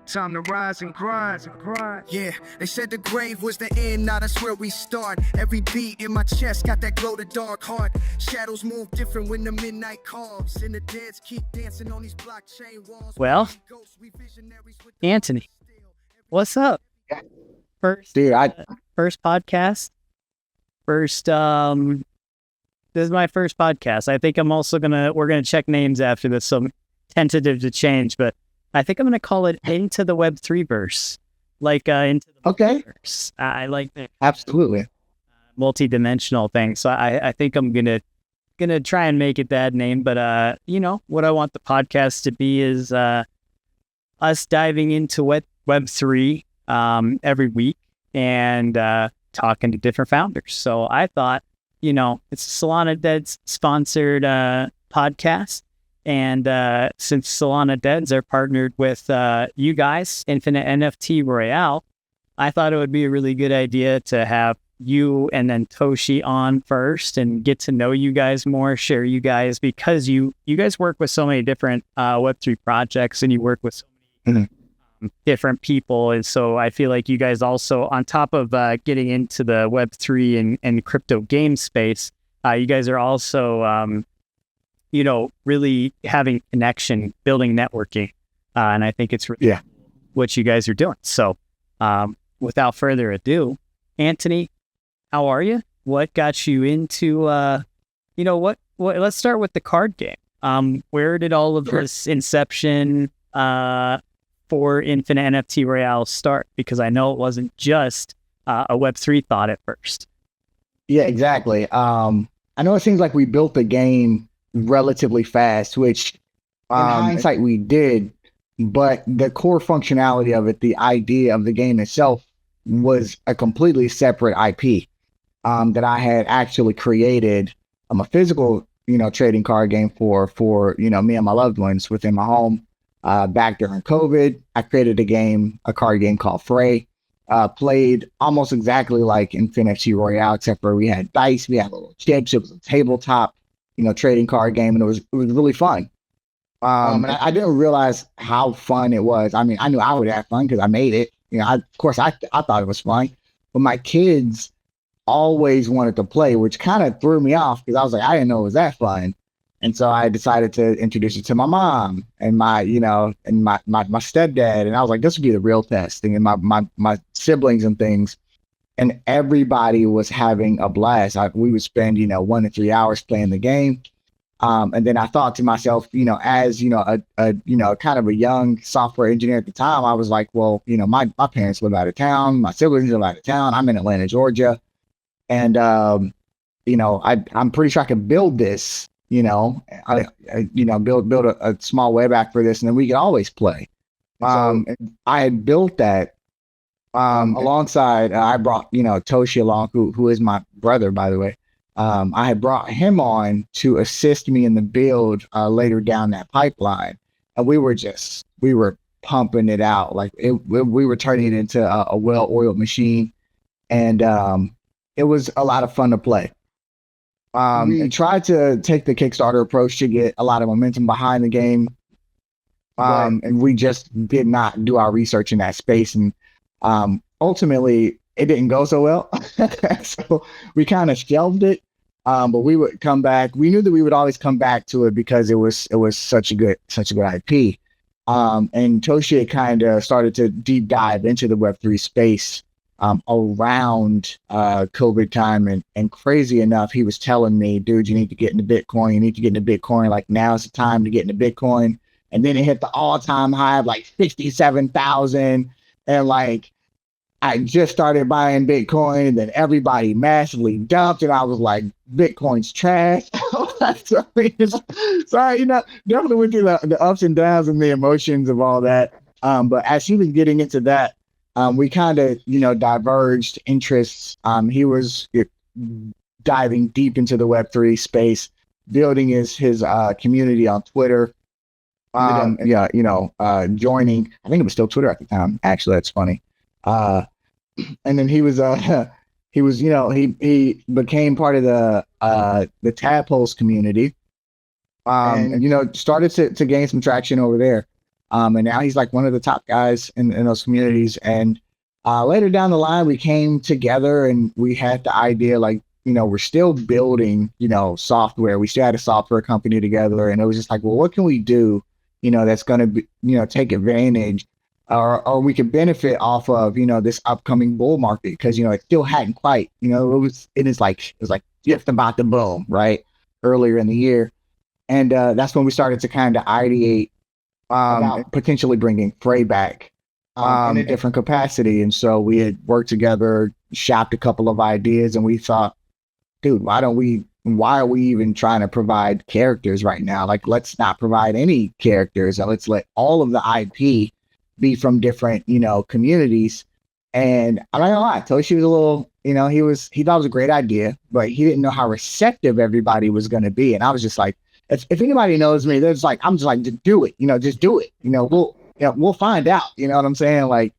Time to rise and grind. Yeah, they said the grave was the end, now that's where we start. Every beat in my chest got that glow to dark heart. Shadows move different when the midnight calls, and the deads keep dancing on these blockchain walls. Well, Antony, what's up? First podcast. This is my first podcast. I think we're gonna check names after this, so I'm tentative to change, but I think I'm gonna call it Into the Web3Verse. Into the Web3Verse. I like that. Absolutely. Multi-dimensional thing. So I think I'm gonna try and make it that name, but what I want the podcast to be is us diving into Web3 every week and talking to different founders. So I thought, it's a Solana Deads sponsored podcast. And since Solana Deads are partnered with you guys, InfinNFTRoyale, I thought it would be a really good idea to have you and then Toshi on first and get to know you guys more, share you guys, because you guys work with so many different Web3 projects and you work with so many different people. And so I feel like you guys also, on top of getting into the Web3 and crypto game space, you guys are also really having connection, building networking. And I think it's really what you guys are doing. So without further ado, Antony, how are you? What got you into, what let's start with the card game. Where did all of this inception for InfinNFTRoyale start? Because I know it wasn't just a Web3 thought at first. Yeah, exactly. I know it seems like we built the game relatively fast, which in hindsight we did, but the core functionality of it, the idea of the game itself, was a completely separate IP that I had actually created. A physical, trading card game for me and my loved ones within my home. Back during COVID, I created a card game called Fray. Played almost exactly like InfinNFTRoyale, except for we had dice, we had little chips. It was a tabletop, trading card game, and it was really fun. And I didn't realize how fun it was. I mean, I knew I would have fun because I made it. I thought it was fun, but my kids always wanted to play, which kind of threw me off because I was like, I didn't know it was that fun. And so I decided to introduce it to my mom and my stepdad. And I was like, this would be the real test. And my siblings and things. And everybody was having a blast. We would spend, 1 to 3 hours playing the game. And then I thought to myself, as, a kind of a young software engineer at the time, I was like, well, my parents live out of town. My siblings live out of town. I'm in Atlanta, Georgia. And, I'm pretty sure I could build this. Build a small web app for this, and then we could always play. And I had built that alongside. I brought Toshi along, who is my brother, by the way. I had brought him on to assist me in the build later down that pipeline, and we were pumping it out like we were turning it into a well-oiled machine, and it was a lot of fun to play. And tried to take the Kickstarter approach to get a lot of momentum behind the game. And we just did not do our research in that space. And ultimately, it didn't go so well. So we kind of shelved it. But we would come back. We knew that we would always come back to it because it was such a good IP. And Toshi kind of started to deep dive into the Web3 space around COVID time, and crazy enough, he was telling me, dude, you need to get into Bitcoin. You need to get into Bitcoin. Like, now's the time to get into Bitcoin. And then it hit the all-time high of like 67,000. And like, I just started buying Bitcoin, and then everybody massively dumped, and I was like, Bitcoin's trash. Sorry, definitely went through the ups and downs and the emotions of all that. But as he was getting into that, we kind of, diverged interests. He was diving deep into the Web3 space, building his community on Twitter. Joining. I think it was still Twitter at the time. Actually, that's funny. And then he became part of the Tadpoles community. And started to gain some traction over there. And now he's like one of the top guys in those communities. And later down the line, we came together and we had the idea, like, we're still building, software. We still had a software company together, and it was just like, well, what can we do, that's going to be, take advantage or we could benefit off of, this upcoming bull market. Because, it still hadn't quite, it was like just about to boom, right? Earlier in the year. And that's when we started to kind of ideate about potentially bringing Frey back in a different capacity. And so we had worked together, shopped a couple of ideas, and we thought, dude, why are we even trying to provide characters right now? Like, let's not provide any characters, and let's let all of the IP be from different, communities. And I'm not gonna lie, Toshi was a little, he thought it was a great idea, but he didn't know how receptive everybody was going to be. And I was just like, if anybody knows me, there's like, I'm just like, just do it, just do it. We'll find out. You know what I'm saying? Like,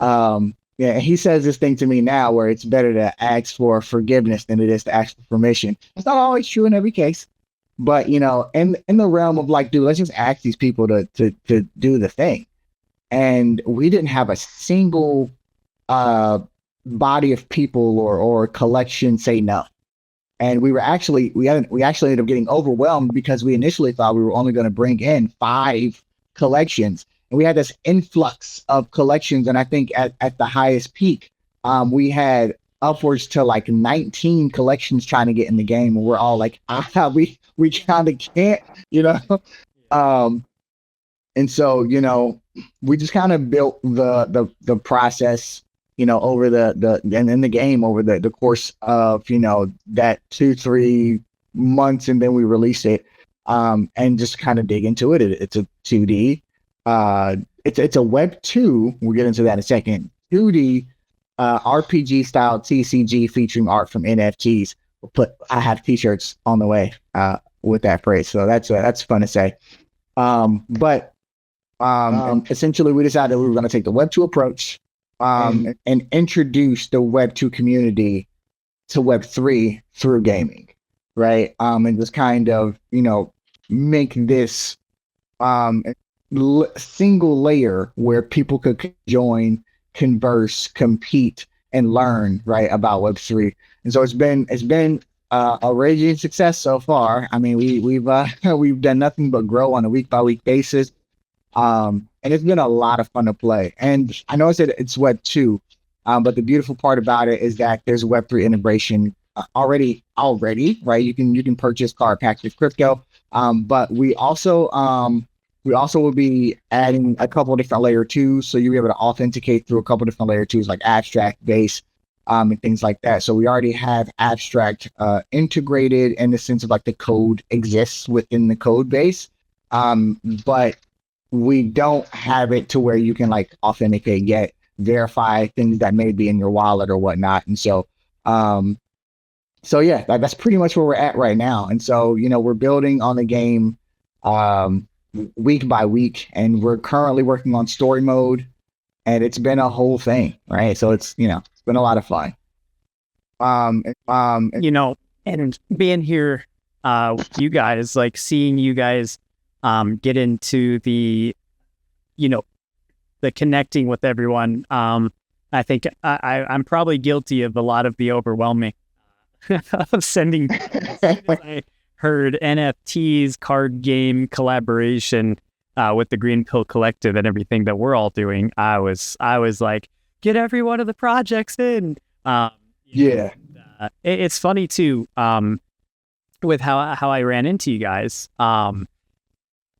yeah, he says this thing to me now where it's better to ask for forgiveness than it is to ask for permission. It's not always true in every case, but in the realm of like, dude, let's just ask these people to do the thing. And we didn't have a single body of people or collection say no. And we actually ended up getting overwhelmed because we initially thought we were only going to bring in 5 collections. And we had this influx of collections. And I think at the highest peak, we had upwards to like 19 collections trying to get in the game. And we're all like, we kind of can't, and so, we just kind of built the process, over the game over the course of, that 2-3 months. And then we released it, and just kind of dig into it. It's a 2D. It's a Web 2. We'll get into that in a second. 2D RPG style TCG featuring art from NFTs. I have t-shirts on the way with that phrase, so that's fun to say. But essentially, we decided we were going to take the Web 2 approach and introduce the Web 2 community to Web 3 through gaming, right? And just kind of make this single layer where people could join, converse, compete, and learn, right, about Web 3. And so it's been a raging success so far. I mean, we've done nothing but grow on a week by week basis. And it's been a lot of fun to play. And I know I said it's Web 2, but the beautiful part about it is that there's Web 3 integration already, right? You can purchase card packs with crypto. But we also will be adding a couple of different layer 2s, so you'll be able to authenticate through a couple of different layer 2s like abstract, base, and things like that. So we already have abstract integrated in the sense of like the code exists within the code base, but we don't have it to where you can like authenticate yet, verify things that may be in your wallet or whatnot. And so yeah, that's pretty much where we're at right now. And so we're building on the game week by week, and we're currently working on story mode, and it's been a whole thing, right? So it's it's been a lot of fun. And being here with you guys, like seeing you guys get into the the connecting with everyone. I think I'm probably guilty of a lot of the overwhelming of sending. I heard NFTs, card game collaboration with the Green Pill Collective and everything that we're all doing. I was like, get every one of the projects in. Yeah. It's funny too, with how I ran into you guys.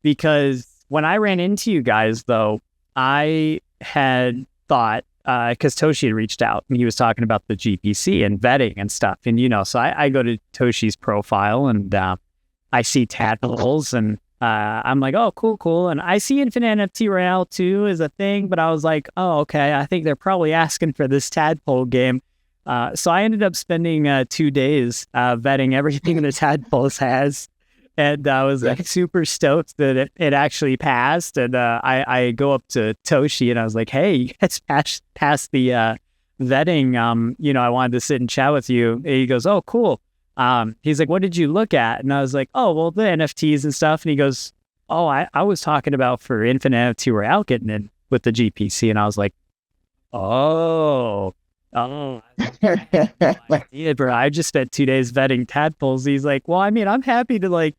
Because when I ran into you guys, though, I had thought, because Toshi had reached out and he was talking about the GPC and vetting and stuff. And, so I go to Toshi's profile and I see tadpoles and I'm like, oh, cool. And I see InfinNFTRoyale too is a thing, but I was like, oh, okay, I think they're probably asking for this tadpole game. So I ended up spending 2 days vetting everything the tadpoles has. And I was like super stoked that it actually passed. And I go up to Toshi and I was like, hey, you guys passed the vetting. I wanted to sit and chat with you. And he goes, oh, cool. He's like, what did you look at? And I was like, oh, well, the NFTs and stuff. And he goes, oh, I was talking about for InfinNFTRoyale getting in with the GPC, and I was like, oh, yeah, bro. I just spent 2 days vetting tadpoles. He's like, well, I mean, I'm happy to like,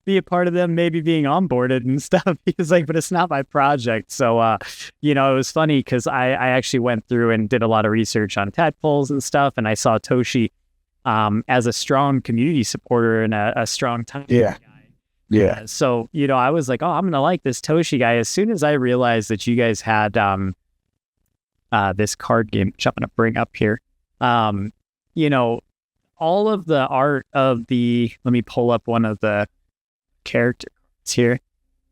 be a part of them, maybe being onboarded and stuff. He's like, but it's not my project. So, it was funny because I actually went through and did a lot of research on tadpoles and stuff, and I saw Toshi as a strong community supporter and a strong time. Yeah. Yeah. So, I was like, oh, I'm going to like this Toshi guy. As soon as I realized that you guys had this card game, which I'm going to bring up here, all of the art of let me pull up one of the characters here.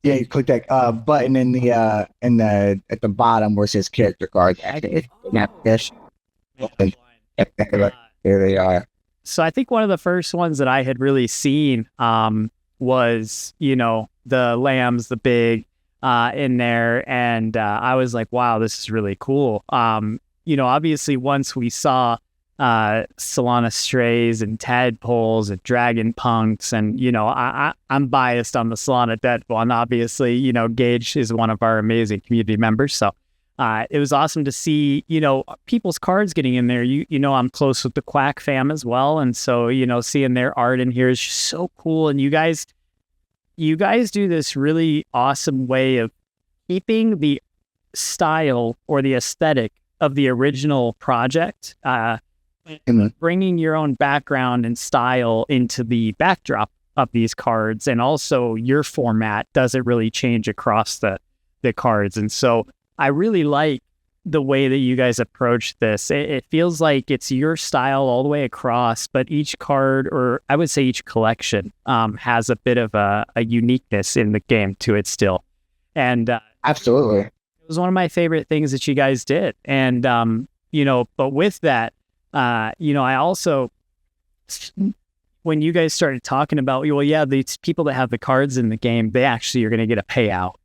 Yeah, you click that button in the at the bottom where it says character cards. Here they are. So I think one of the first ones that I had really seen was, the lambs, the big in there. And I was like, wow, this is really cool. Obviously once we saw Solana strays and tadpoles and dragon punks, and I'm biased on the Solana dead one. Obviously, Gage is one of our amazing community members, so it was awesome to see people's cards getting in there. I'm close with the Quack fam as well, and so seeing their art in here is just so cool. And you guys do this really awesome way of keeping the style or the aesthetic of the original project, bringing your own background and style into the backdrop of these cards, and also your format doesn't really change across the cards. And so I really like the way that you guys approach this. It feels like it's your style all the way across, but each card, or I would say each collection, has a bit of a uniqueness in the game to it still. And absolutely, it was one of my favorite things that you guys did. And but with that, I also, when you guys started talking about, well, yeah, these people that have the cards in the game, they actually are going to get a payout.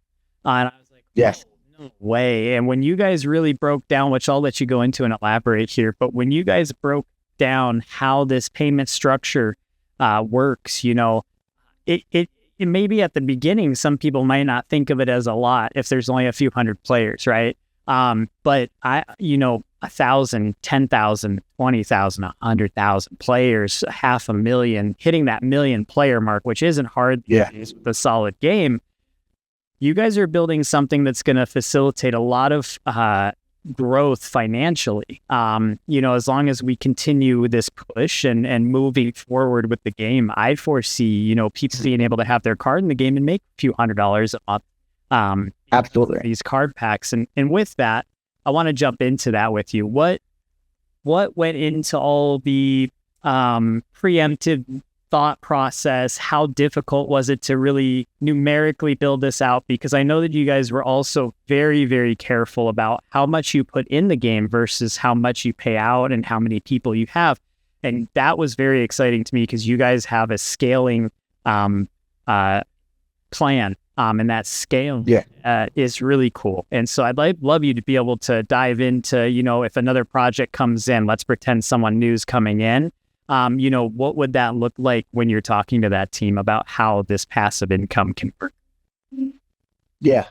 And I was like, yes. No way. And when you guys really broke down, which I'll let you go into and elaborate here, but when you guys broke down how this payment structure works, it maybe at the beginning, some people might not think of it as a lot if there's only a few hundred players, right? But 1,000, 10,000, 20,000, 100,000 players, 500,000, hitting that million player mark, which isn't hard with a solid game. You guys are building something that's going to facilitate a lot of growth financially. As long as we continue this push and moving forward with the game, I foresee, people being able to have their card in the game and make a few $100s a month. Absolutely. These card packs. And with that, I want to jump into that with you. What went into all the preemptive thought process? How difficult was it to really numerically build this out? Because I know that you guys were also very, very careful about how much you put in the game versus how much you pay out and how many people you have. And that was very exciting to me because you guys have a scaling plan. And that scale is really cool. And so I'd love you to be able to dive into, if another project comes in, let's pretend someone new's coming in. What would that look like when you're talking to that team about how this passive income can work? Yeah.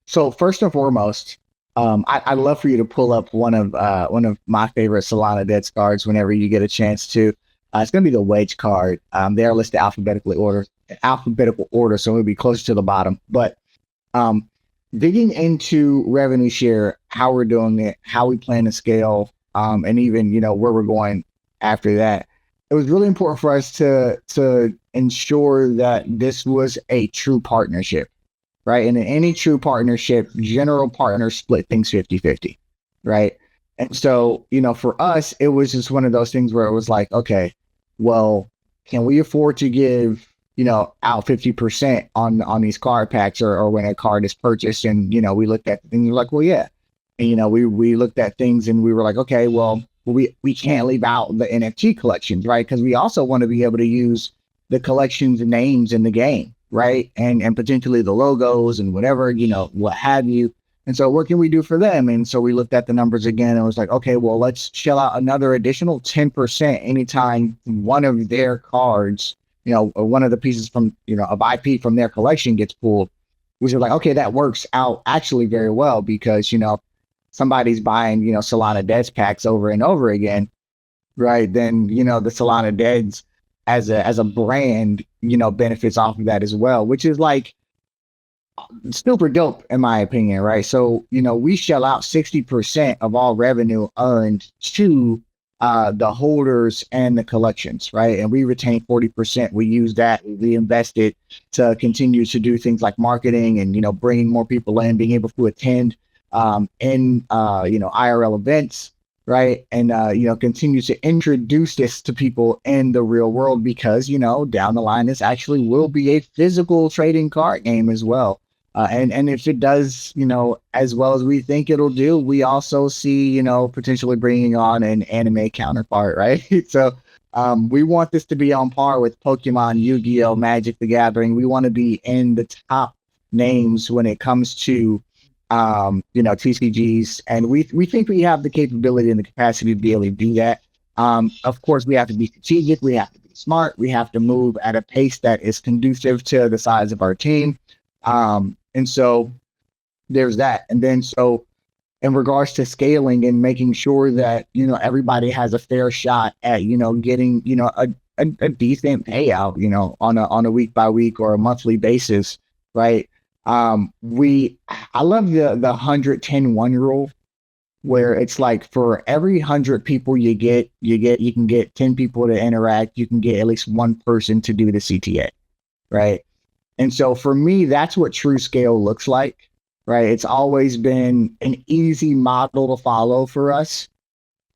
So first and foremost, I'd love for you to pull up one of my favorite Solana Dead cards whenever you get a chance to. It's going to be the Wedge card. They are listed alphabetical order, so it'll be closer to the bottom. But digging into revenue share, how we're doing it, how we plan to scale, and even where we're going after that, it was really important for us to ensure that this was a true partnership, right? And in any true partnership, general partners split things 50-50, right? And so, for us, it was just one of those things where it was like, okay, well, can we afford to give, out 50% on these card packs or when a card is purchased? And, we looked at things like, well, yeah. And, we looked at things and we were like, okay, well, we can't leave out the NFT collections, right? Because we also want to be able to use the collections names in the game, right? And potentially the logos and whatever, what have you. And so what can we do for them? And so we looked at the numbers again and was like, okay, well, let's shell out another additional 10% anytime one of their cards one of the pieces from, of IP from their collection gets pulled, which is like, okay, that works out actually very well because, somebody's buying, Solana Deads packs over and over again, right? Then, the Solana Deads as a brand, benefits off of that as well, which is like super dope in my opinion, right? So, we shell out 60% of all revenue earned to the holders and the collections, right? And we retain 40%. We use that, we invest it to continue to do things like marketing and, bringing more people in, being able to attend IRL events, right? And, continue to introduce this to people in the real world because, down the line, this actually will be a physical trading card game as well. And if it does, as well as we think it'll do, we also see, potentially bringing on an anime counterpart, right? So we want this to be on par with Pokemon, Yu-Gi-Oh, Magic the Gathering. We want to be in the top names when it comes to, TCGs. And we think we have the capability and the capacity to be able to do that. Of course, we have to be strategic. We have to be smart. We have to move at a pace that is conducive to the size of our team. And so there's that. And then so in regards to scaling and making sure that, everybody has a fair shot at, getting, a decent payout, on a week by week or a monthly basis, right? I love the 110-1 rule where it's like for every 100 people you can get 10 people to interact, you can get at least one person to do the CTA, right? And so for me, that's what true scale looks like, right? It's always been an easy model to follow for us.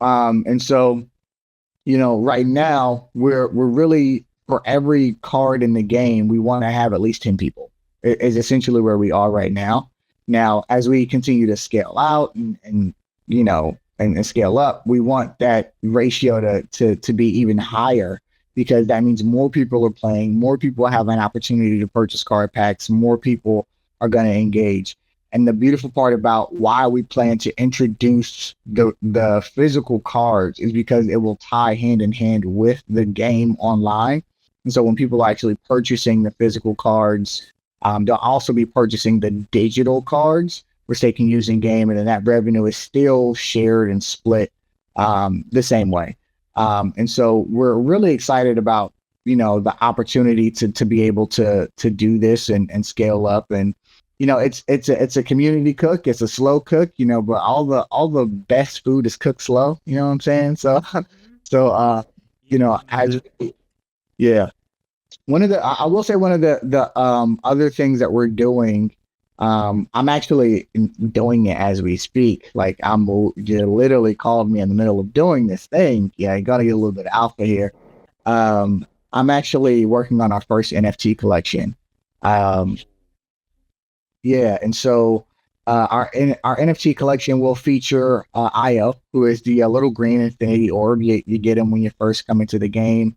And so, right now we're really, for every card in the game, we want to have at least 10 people is essentially where we are right now. Now, as we continue to scale out and scale up, we want that ratio to be even higher, because that means more people are playing, more people have an opportunity to purchase card packs, more people are going to engage. And the beautiful part about why we plan to introduce the physical cards is because it will tie hand in hand with the game online. And so when people are actually purchasing the physical cards, they'll also be purchasing the digital cards, which they can use in game, and then that revenue is still shared and split the same way. And so we're really excited about, the opportunity to be able to do this and scale up. And, it's a community cook. It's a slow cook, but all the best food is cooked slow. You know what I'm saying? So, yeah. I will say one of the other things that we're doing, I'm actually doing it as we speak. Like you literally called me in the middle of doing this thing. Yeah, I got to get a little bit of alpha here. I'm actually working on our first NFT collection. And so our NFT collection will feature Io, who is the little green infinity orb. You get him when you first come into the game.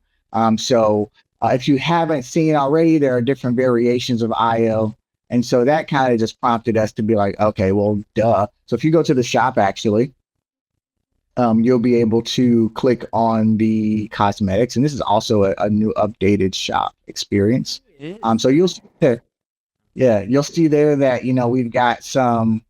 So if you haven't seen already, there are different variations of Io. And so that kind of just prompted us to be like, okay, well, duh. So if you go to the shop, actually, you'll be able to click on the cosmetics. And this is also a new updated shop experience. So you'll see there, you'll see there that, we've got some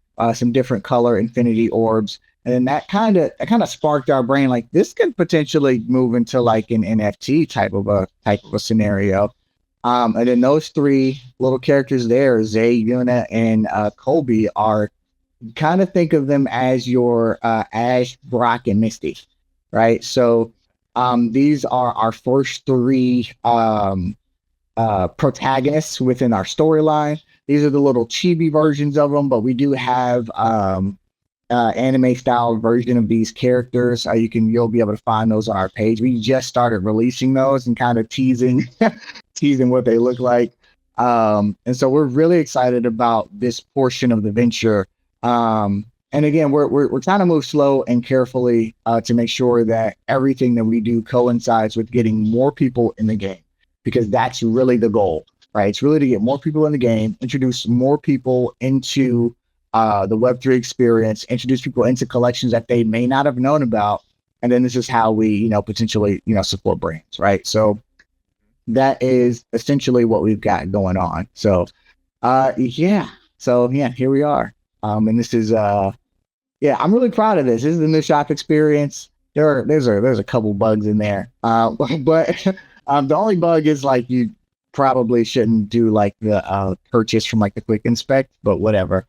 different color infinity orbs. And then that kind of sparked our brain, like this could potentially move into like an NFT type of a scenario. And then those three little characters there, Zay, Yuna, and Colby, are kind of think of them as your Ash, Brock, and Misty, right? So these are our first three protagonists within our storyline. These are the little chibi versions of them, but we do have anime style version of these characters. You'll be able to find those on our page. We just started releasing those and kind of teasing what they look like. And so we're really excited about this portion of the venture. And again, we're trying to move slow and carefully to make sure that everything that we do coincides with getting more people in the game, because that's really the goal, right? It's really to get more people in the game, introduce more people into the Web3 experience, introduce people into collections that they may not have known about. And then this is how we, potentially, support brands, right? So that is essentially what we've got going on. So, yeah. So yeah, here we are. And this is, yeah, I'm really proud of this. This is the new shop experience. There's a couple bugs in there. But the only bug is like you probably shouldn't do like the purchase from like the quick inspect, but whatever.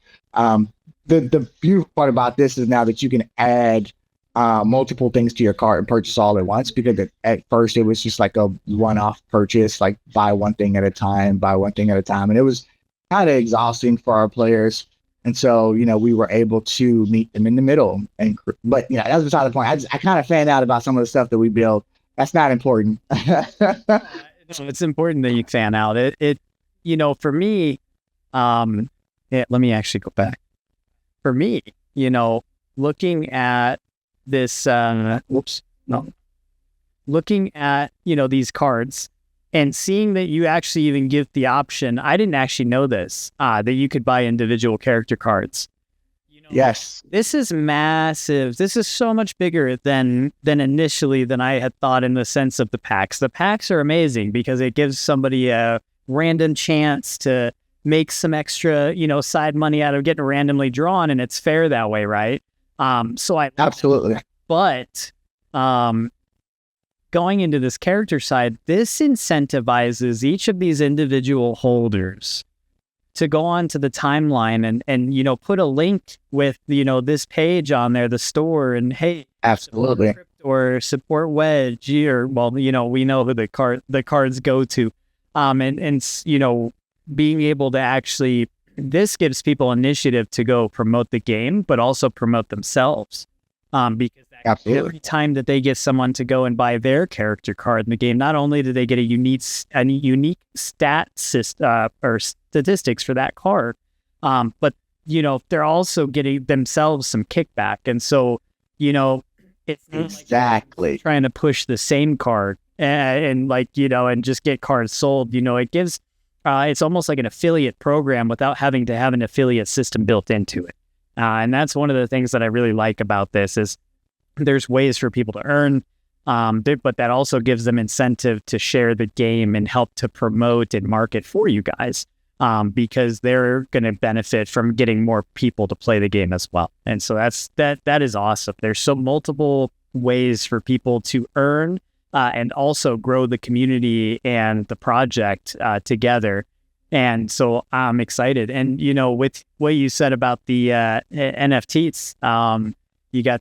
The beautiful part about this is now that you can add multiple things to your cart and purchase all at once, because at first it was just like a one-off purchase, like buy one thing at a time, and it was kind of exhausting for our players. And so, we were able to meet them in the middle. But that was beside the point. I kind of fanned out about some of the stuff that we built. That's not important. It's important that you fan out. For me, let me actually go back. For me, looking at this, looking at, these cards and seeing that you actually even give the option, I didn't actually know this, that you could buy individual character cards. Yes. This is massive. This is so much bigger than initially than I had thought, in the sense of the packs. The packs are amazing because it gives somebody a random chance to make some extra, side money out of getting randomly drawn, and it's fair that way, right? So I absolutely. But going into this character side, this incentivizes each of these individual holders to go onto the timeline and put a link with this page on there, the store, and hey, absolutely, or support Wedge, or we know who the cards go to, and being able to actually, this gives people initiative to go promote the game, but also promote themselves. Because every time that they get someone to go and buy their character card in the game, not only do they get a unique or statistics for that card, but they're also getting themselves some kickback. And so it's exactly like trying to push the same card and just get cards sold. It gives it's almost like an affiliate program without having to have an affiliate system built into it. And that's one of the things that I really like about this, is there's ways for people to earn, but that also gives them incentive to share the game and help to promote and market for you guys, because they're going to benefit from getting more people to play the game as well. And so that is awesome. There's so multiple ways for people to earn and also grow the community and the project together. And so I'm excited. And, with what you said about the NFTs,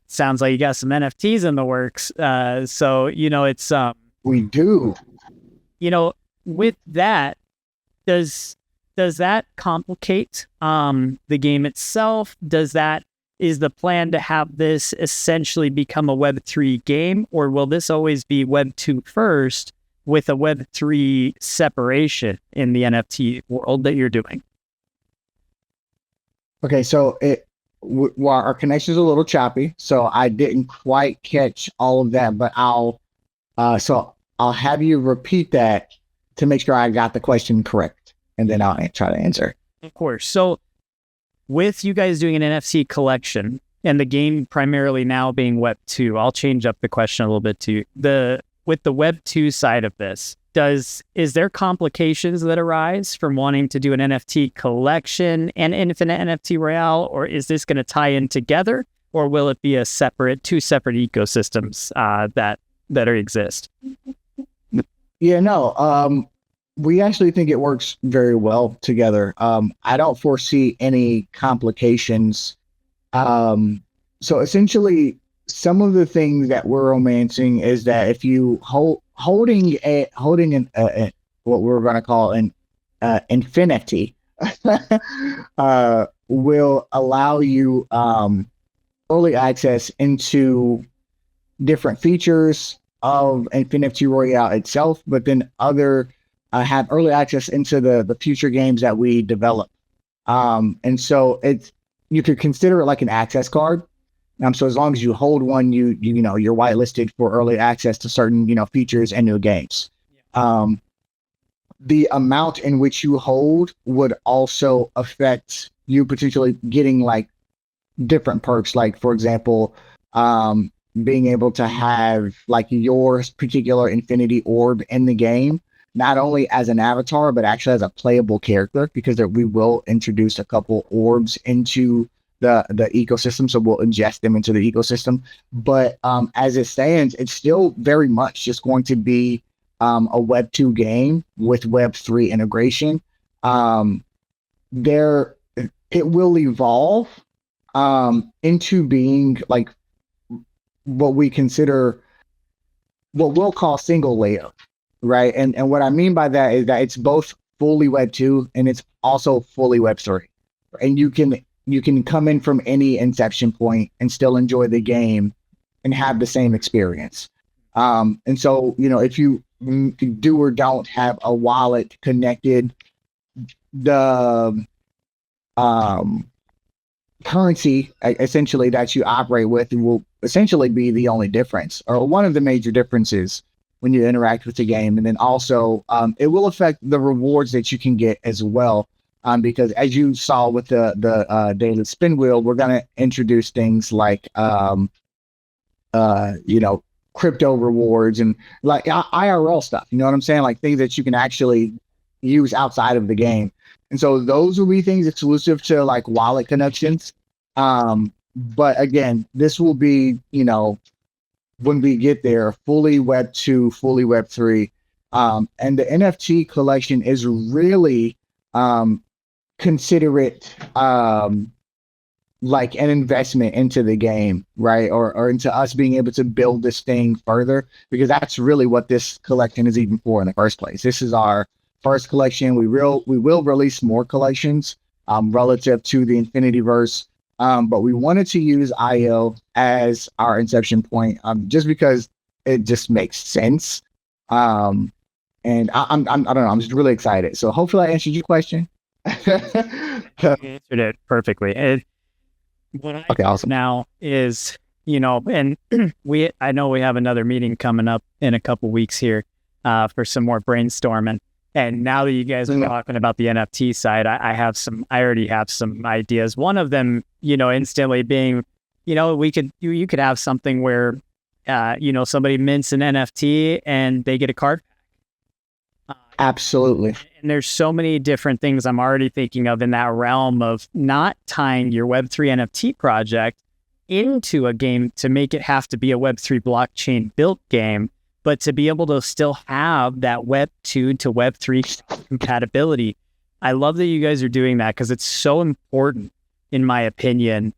sounds like you got some NFTs in the works. So, it's... we do. With that, does that complicate the game itself? Is the plan to have this essentially become a Web3 game, or will this always be Web2 first, with a Web3 separation in the NFT world that you're doing? Okay, so our connection's a little choppy, so I didn't quite catch all of that, but I'll have you repeat that to make sure I got the question correct, and then I'll try to answer. Of course. So with you guys doing an NFT collection and the game primarily now being Web 2, I'll change up the question a little bit to with the Web 2 side of this. Is there complications that arise from wanting to do an NFT collection and InfinNFTRoyale, or is this going to tie in together, or will it be two separate ecosystems that exist? Yeah, no. We actually think it works very well together. I don't foresee any complications. So essentially, some of the things that we're romancing is that if you holding what we're going to call an InfinNFT will allow you early access into different features of InfinNFTRoyale itself, but then have early access into the future games that we develop. And so you could consider it like an access card. So as long as you hold one, you're whitelisted for early access to certain, features and new games. The amount in which you hold would also affect you potentially getting like different perks. Like, for example, being able to have like your particular infinity orb in the game not only as an avatar, but actually as a playable character, because we will introduce a couple orbs into the ecosystem. So we'll ingest them into the ecosystem. But as it stands, it's still very much just going to be a Web 2 game with Web 3 integration. There, it will evolve into being like what we consider, what we'll call single layer, right? And what I mean by that is that it's both fully Web 2 and it's also fully Web 3. And you can come in from any inception point and still enjoy the game and have the same experience. And so, you know, if you do or don't have a wallet connected, the currency essentially that you operate with will essentially be the only difference, or one of the major differences when you interact with the game. And then also it will affect the rewards that you can get as well, because as you saw with the daily spin wheel, we're going to introduce things like you know, crypto rewards and like IRL stuff, you know what I'm saying, like things that you can actually use outside of the game. And so those will be things exclusive to like wallet connections. But again, this will be, you know, when we get there, fully Web 2, fully Web 3. And the NFT collection is really considerate like an investment into the game, right? Or into us being able to build this thing further, because that's really what this collection is even for in the first place. This is our first collection. We will release more collections relative to the InfinNFTRoyale, but we wanted to use IO as our inception point, just because it just makes sense. And I don't know, I'm just really excited. So hopefully I answered your question. You answered it perfectly. Okay, awesome. Now is, you know, and I know we have another meeting coming up in a couple weeks here for some more brainstorming. And now that you guys are talking about the NFT side, I already have some ideas. One of them, you know, instantly being, you know, you could have something where, you know, somebody mints an NFT and they get a card. Absolutely. And there's so many different things I'm already thinking of in that realm of not tying your Web3 NFT project into a game to make it have to be a Web3 blockchain built game, but to be able to still have that Web 2 to Web 3 compatibility. I love that you guys are doing that, because it's so important, in my opinion,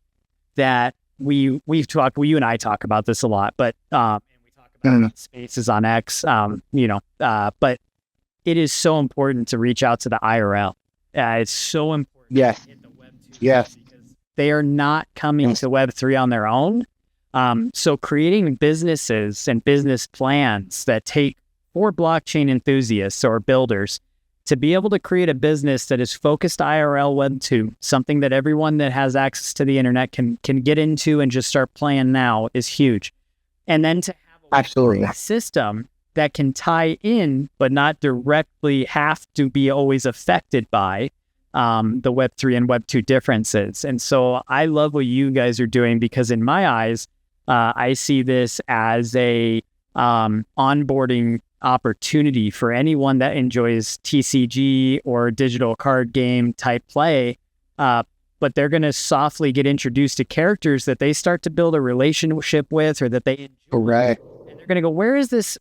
that you and I talk about this a lot, but and we talk about spaces on X, you know, but it is so important to reach out to the IRL. It's so important. Yes. To hit the Web 2 yes. Because they are not coming to Web 3 on their own. So creating businesses and business plans that take for blockchain enthusiasts or builders to be able to create a business that is focused IRL Web 2, something that everyone that has access to the internet can get into and just start playing now, is huge. And then to have a system that can tie in, but not directly have to be always affected by the Web 3 and Web 2 differences. And so I love what you guys are doing, because in my eyes, I see this as a onboarding opportunity for anyone that enjoys TCG or digital card game type play, but they're going to softly get introduced to characters that they start to build a relationship with, or that they enjoy. Correct. And they're going to go, where is this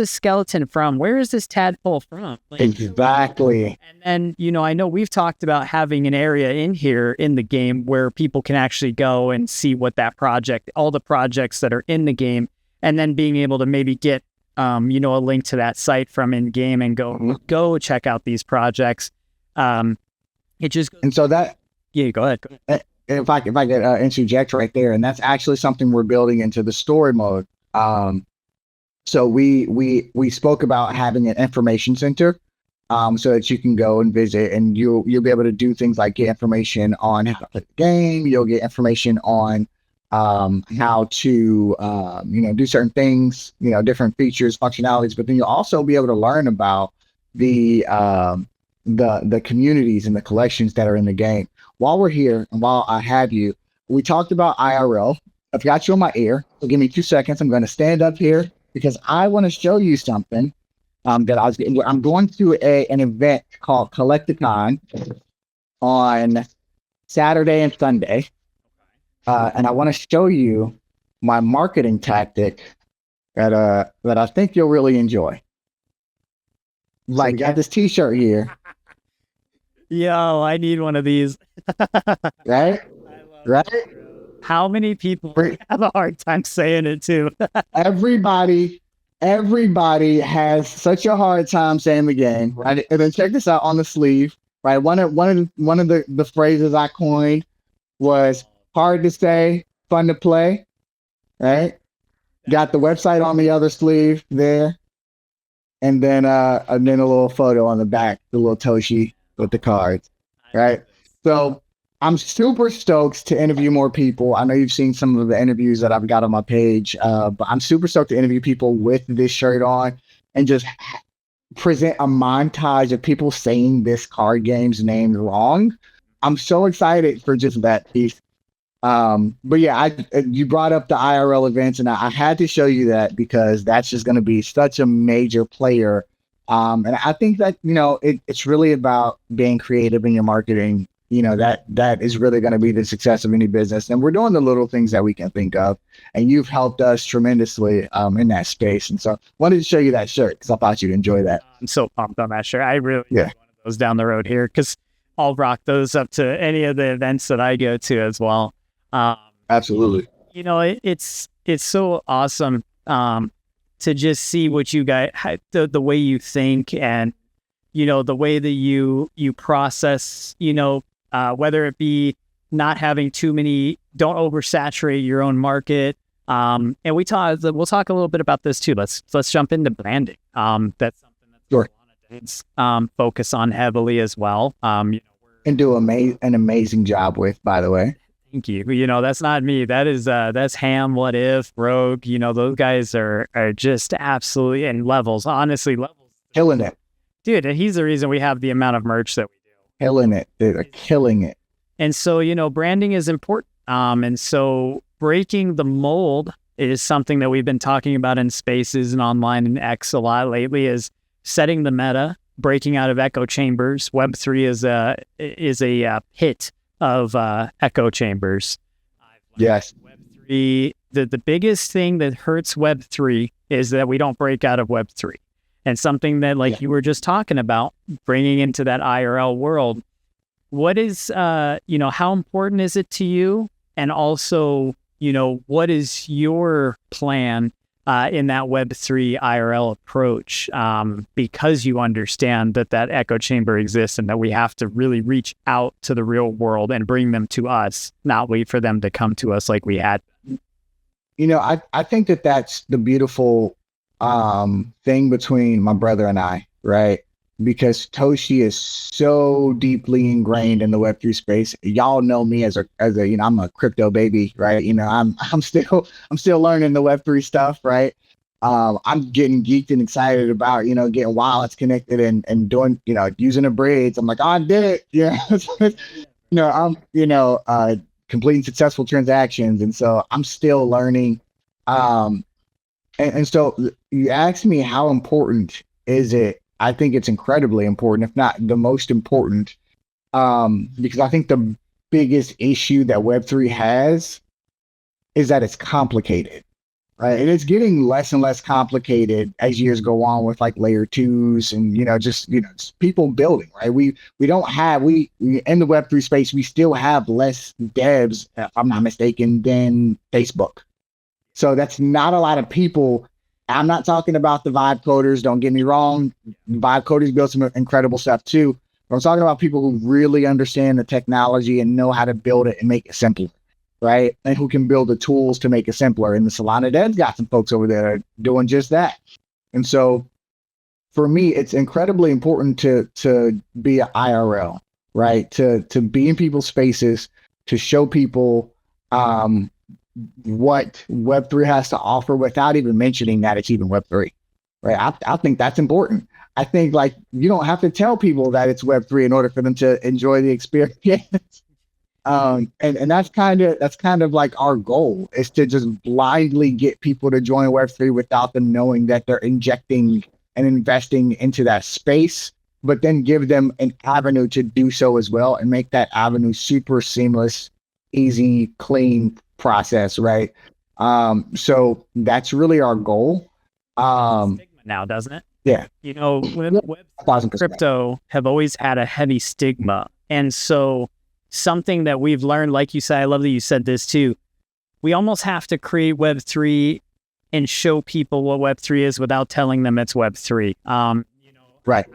skeleton from? Where is this tadpole from? Like, exactly. And then, you know, I know we've talked about having an area in here in the game where people can actually go and see what that project, all the projects that are in the game, and then being able to maybe get, you know, a link to that site from in game and go check out these projects. It just, and so that, yeah, go ahead. If I could interject right there, and that's actually something we're building into the story mode. So we spoke about having an information center, so that you can go and visit, and you'll be able to do things like get information on how to play the game. You'll get information on how to you know, do certain things, you know, different features, functionalities. But then you'll also be able to learn about the communities and the collections that are in the game. While we're here and while I have you, we talked about IRL. I've got you on my ear, so give me 2 seconds. I'm going to stand up here because I want to show you something I'm going to an event called Collecticon on Saturday and Sunday. And I want to show you my marketing tactic that I think you'll really enjoy. Like, got this T-shirt here, Yo, I need one of these. right? Right? How many people have a hard time saying it too? Everybody has such a hard time saying the game, right? And then check this out on the sleeve, right? One of the phrases I coined was hard to say, fun to play, right? Got the website on the other sleeve there, and then a little photo on the back, the little Toshi with the cards, right? So I'm super stoked to interview more people. I know you've seen some of the interviews that I've got on my page, but I'm super stoked to interview people with this shirt on and just present a montage of people saying this card game's name wrong. I'm so excited for just that piece. But yeah, you brought up the IRL events, and I had to show you that because that's just going to be such a major player. And I think that, it's really about being creative in your marketing. That is really going to be the success of any business. And we're doing the little things that we can think of. And you've helped us tremendously in that space. And so wanted to show you that shirt because I thought you'd enjoy that. I'm so pumped on that shirt. I really need one of those down the road here because I'll rock those up to any of the events that I go to as well. Absolutely. It's so awesome to just see what you guys, the way you think and, the way that you process, whether it be not having too many, don't oversaturate your own market. And we'll talk a little bit about this too. Let's jump into branding. That's something that a lot of dads focus on heavily as well. And do an amazing job with, by the way. Thank you. That's not me. That's Ham, What If, Rogue. Those guys are just absolutely in levels. Honestly, levels. Killing it. Dude, he's the reason we have the amount of merch that we do. Killing it. They're killing it. And so, branding is important. And so breaking the mold is something that we've been talking about in spaces and online and X a lot lately is setting the meta, breaking out of echo chambers. Web3 is a hit of echo chambers. Yes. Web3, the biggest thing that hurts Web3 is that we don't break out of Web3. And something that you were just talking about, bringing into that IRL world, what is, how important is it to you? And also, what is your plan in that Web3 IRL approach? Because you understand that echo chamber exists and that we have to really reach out to the real world and bring them to us, not wait for them to come to us like we had. I think that that's the beautiful thing between my brother and I, right? Because Toshi is so deeply ingrained in the Web3 space. Y'all know me as a I'm a crypto baby, right? I'm still learning the Web3 stuff, right? I'm getting geeked and excited about, getting wallets connected and doing, using a bridge. I'm like, oh, I did it. Yeah. I'm, completing successful transactions. And so I'm still learning. And so you asked me how important is it? I think it's incredibly important, if not the most important, because I think the biggest issue that Web3 has is that it's complicated, right? And it's getting less and less complicated as years go on with layer twos and, just people building, right? We in the Web3 space, we still have less devs, if I'm not mistaken, than Facebook. So that's not a lot of people. I'm not talking about the vibe coders. Don't get me wrong. Vibe coders build some incredible stuff too. But I'm talking about people who really understand the technology and know how to build it and make it simpler, right? And who can build the tools to make it simpler. And the Solana Dev's got some folks over there doing just that. And so for me, it's incredibly important to be an IRL, right? To be in people's spaces, to show people what Web3 has to offer without even mentioning that it's even Web3, right? I think that's important. I think you don't have to tell people that it's Web3 in order for them to enjoy the experience. And that's kind of like our goal is to just blindly get people to join Web3 without them knowing that they're injecting and investing into that space, but then give them an avenue to do so as well and make that avenue super seamless, easy, clean process, right? So that's really our goal. Now, doesn't it? Yeah. You know, Web3 crypto have always had a heavy stigma. And so something that we've learned, like you said, I love that you said this too, we almost have to create Web3 and show people what Web3 is without telling them it's Web3. Right.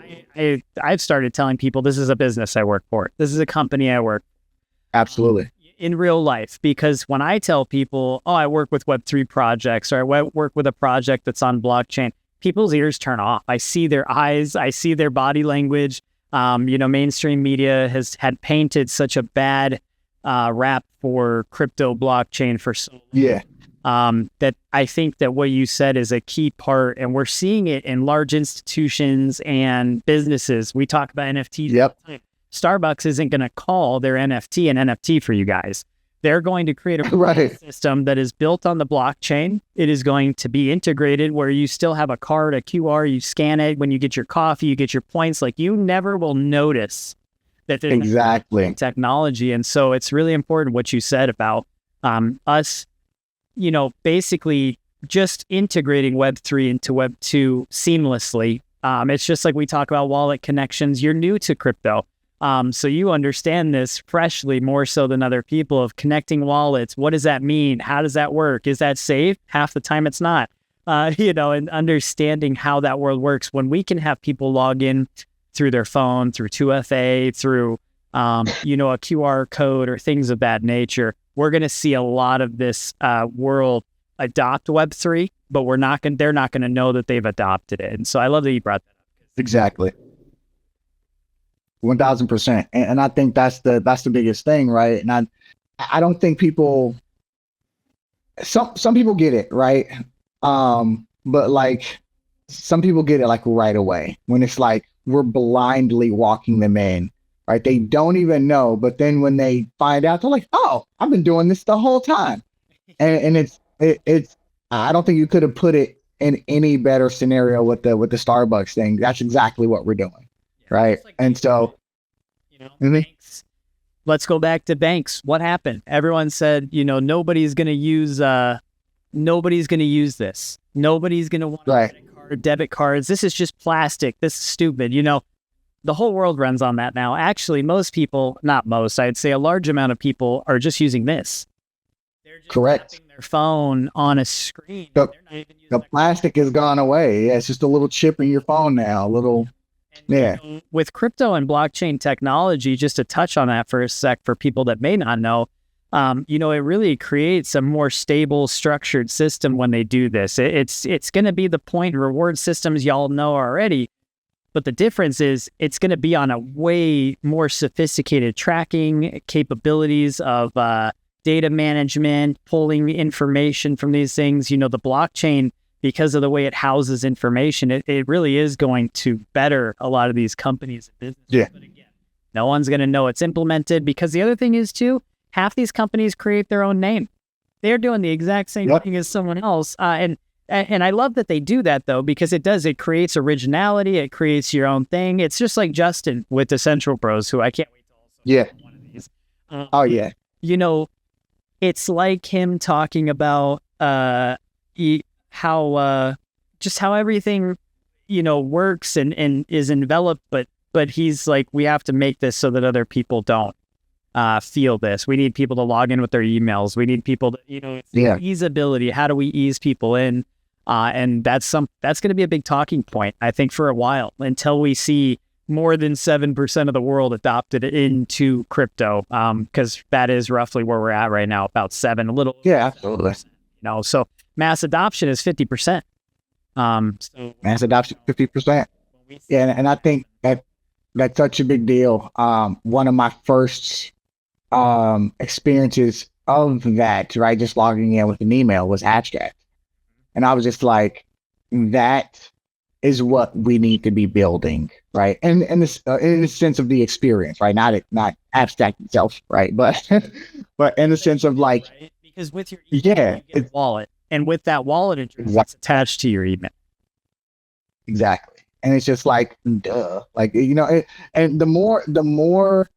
I've started telling people this is a business I work for. This is a company I work for. Absolutely. In real life, because when I tell people, oh, I work with Web3 projects, or I work with a project that's on blockchain, people's ears turn off. I see their eyes, I see their body language. Mainstream media has had painted such a bad rap for crypto blockchain for so long. Yeah. That I think that what you said is a key part, and we're seeing it in large institutions and businesses. We talk about NFTs. Yep. Starbucks isn't going to call their NFT an NFT for you guys. They're going to create a system that is built on the blockchain. It is going to be integrated where you still have a card, a QR, you scan it. When you get your coffee, you get your points. Like, you never will notice that there's exactly technology. And so it's really important what you said about us, basically just integrating Web3 into Web2 seamlessly. It's just like we talk about wallet connections. You're new to crypto. So you understand this freshly more so than other people of connecting wallets. What does that mean? How does that work? Is that safe? Half the time it's not, and understanding how that world works. When we can have people log in through their phone, through 2FA, through, a QR code or things of that nature, we're going to see a lot of this world adopt Web3, but they're not going to know that they've adopted it. And so I love that you brought that up. Exactly. 1000%. And I think that's the biggest thing, right? And I don't think some people get it, right? But like some people get it like right away when it's like we're blindly walking them in, right? They don't even know, but then when they find out, they're like, "Oh, I've been doing this the whole time," and it's I don't think you could have put it in any better scenario with the Starbucks thing. That's exactly what we're doing. Right. Like, and so, banks. Let's go back to banks. What happened? Everyone said, nobody's going to use this. Nobody's going to want a credit card, debit cards. This is just plastic. This is stupid. The whole world runs on that now. Actually, most people, not most, I'd say a large amount of people are just using this. They're just tapping their phone on a screen. The plastic has gone away. Yeah, it's just a little chip in your phone now. With crypto and blockchain technology, just to touch on that for a sec, for people that may not know, it really creates a more stable, structured system when they do this. It's going to be the point reward systems y'all know already, but the difference is it's going to be on a way more sophisticated tracking capabilities of data management, pulling information from these things. The blockchain, because of the way it houses information, it really is going to better a lot of these companies and businesses. Yeah. But again, no one's going to know it's implemented, because the other thing is too, half these companies create their own name. They're doing the exact same thing as someone else. And I love that they do that though, because it creates originality. It creates your own thing. It's just like Justin with the Central Bros, who I can't wait to also one of these. Oh yeah. It's like him talking about, how everything works and is enveloped, but he's like, we have to make this so that other people don't feel this. We need people to log in with their emails. We need people to easeability. How do we ease people in? And that's going to be a big talking point, I think, for a while, until we see more than 7% of the world adopted into crypto, because that is roughly where we're at right now, about 7, a little. Yeah, absolutely. So mass adoption is 50%. Mass adoption 50%. Yeah, and I think that's such a big deal. One of my first experiences of that, right, just logging in with an email, was abstract, and I was just like, that is what we need to be building, right? And this in the sense of the experience, right? Not abstract itself, right? But in the sense of like, because with your email, you get a wallet, and with that wallet, it's attached to your email. Exactly. And it's just like, duh. Like, and the more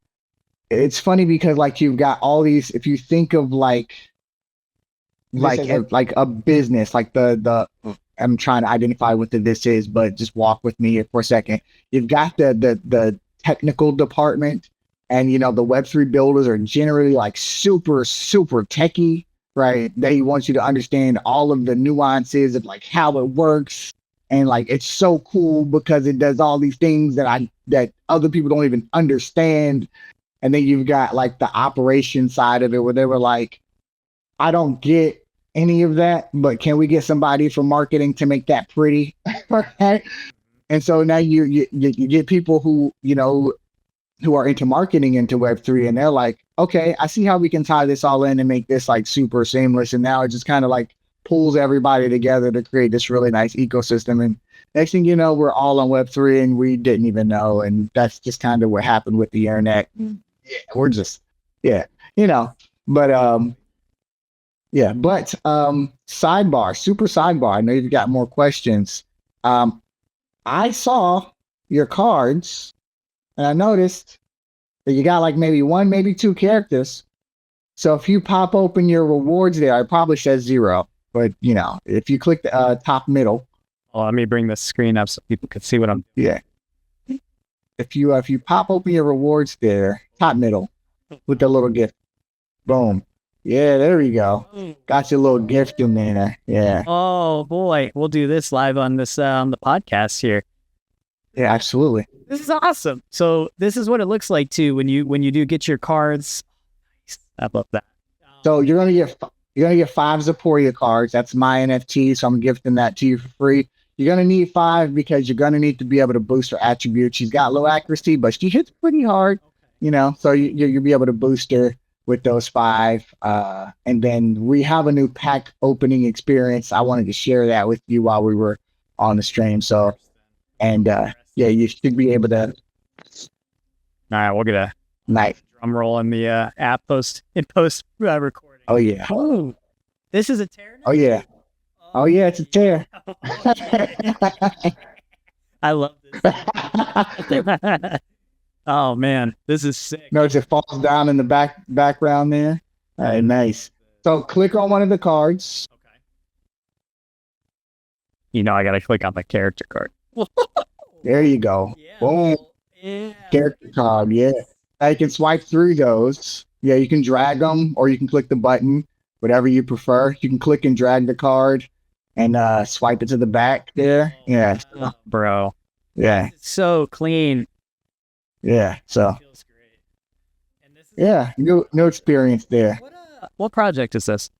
it's funny because like you've got all these, if you think of like a business, like I'm trying to identify what this is, but just walk with me for a second. You've got the technical department, and the Web3 builders are generally like super techie, right? They want you to understand all of the nuances of like how it works, and like it's so cool because it does all these things that other people don't even understand. And then you've got like the operation side of it where they were like, I don't get any of that, but can we get somebody from marketing to make that pretty? Right? And so now you get people who are into marketing into Web3, and they're like, okay, I see how we can tie this all in and make this like super seamless. And now it just kind of like pulls everybody together to create this really nice ecosystem. And next thing you know, we're all on Web3 and we didn't even know. And that's just kind of what happened with the internet. Yeah, we're just, yeah, but sidebar, super sidebar. I know you've got more questions. I saw your cards and I noticed that you got like maybe one, maybe two characters. So if you pop open your rewards there, it probably says 0. But if you click the top middle. Oh, let me bring the screen up so people can see what I'm doing. Yeah. If you pop open your rewards there, top middle, with the little gift. Boom. Yeah, there we go. Got your little gift in there. Yeah. Oh boy, we'll do this live on this on the podcast here. Yeah, absolutely. This is awesome. So this is what it looks like too when you do get your cards. I love that. So you're gonna get 5 Zaporia cards. That's my NFT, so I'm gifting that to you for free. You're gonna need 5 because you're gonna need to be able to boost her attribute. She's got low accuracy, but she hits pretty hard. So you'll be able to boost her with those 5. And then we have a new pack opening experience. I wanted to share that with you while we were on the stream. So, and yeah, you should be able to. All right, we'll get a nice drum roll in the app post recording. Oh yeah. Oh, this is a tear. Oh yeah. Oh yeah, it's a tear. I love this. Oh man, this is sick. Notice it falls down in the background there. All right, nice. So click on one of the cards. Okay. I gotta click on the character card. There you go. Yeah. Boom. Yeah. Character card. Yeah. Now you can swipe through those. Yeah, you can drag them, or you can click the button, whatever you prefer. You can click and drag the card, and swipe it to the back there. Yeah, bro. Yeah. It's so clean. Yeah. So. Feels great. And this is yeah, no experience there. What project is this?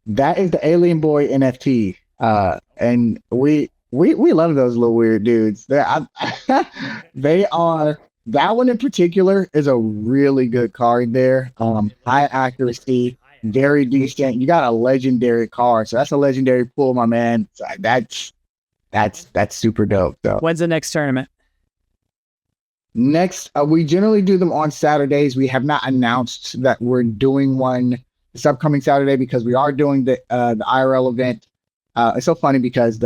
That is the Alien Boy NFT. And we love those little weird dudes. They are. That one in particular is a really good card there. High accuracy, very decent. You got a legendary card, so that's a legendary pull, my man. So that's super dope. So when's the next tournament? Next, we generally do them on Saturdays. We have not announced that we're doing one this upcoming Saturday because we are doing the IRL event. It's so funny because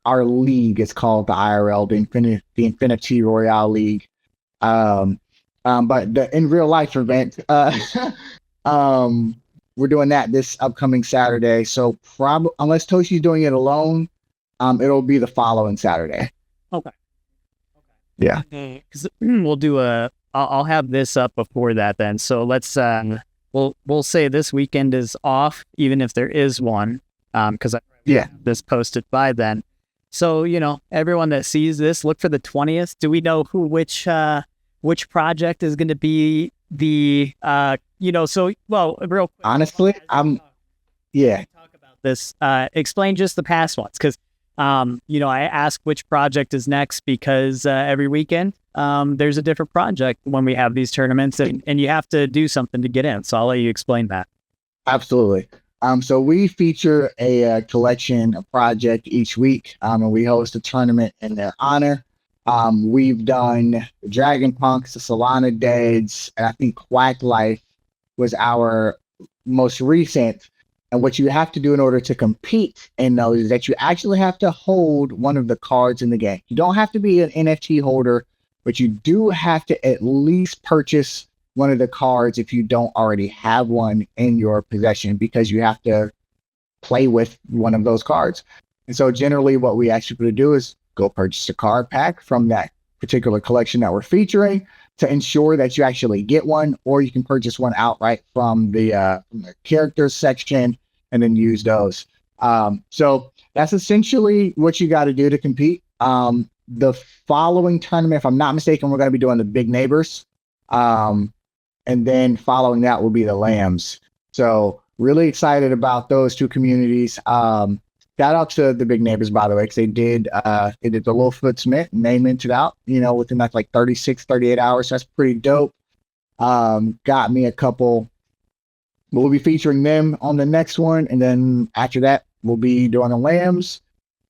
our league is called the IRL, the InfinNFTRoyale League. But the in real life event, we're doing that this upcoming Saturday. So probably unless Toshi's doing it alone, it'll be the following Saturday. Okay. Yeah. Because we'll do I'll have this up before that then. So let's we'll say this weekend is off, even if there is one. Because this posted by then. So everyone that sees this, look for the 20th. Do we know which project is going to be the So real quick, honestly, talk about this. Explain just the past ones because. I ask which project is next because every weekend there's a different project when we have these tournaments and you have to do something to get in. So I'll let you explain that. Absolutely. So we feature a collection, a project each week, and we host a tournament in their honor. We've done the Dragon Punks, the Solana Deads, and I think Quack Life was our most recent. And what you have to do in order to compete in those is that you actually have to hold one of the cards in the game. You don't have to be an NFT holder, but you do have to at least purchase one of the cards if you don't already have one in your possession, because you have to play with one of those cards. And so generally what we ask people to do is go purchase a card pack from that particular collection that we're featuring to ensure that you actually get one, or you can purchase one outright from the characters section and then use those. So that's essentially what you got to do to compete. The following tournament, if I'm not mistaken, we're going to be doing the Big Neighbors. And then following that will be the Lambs. So really excited about those two communities. Shout out to the Big Neighbors, by the way, because they did the Littlefoot Smith, and they minted out, within that like 36, 38 hours. So that's pretty dope. Got me a couple. We'll be featuring them on the next one. And then after that, we'll be doing the Lambs.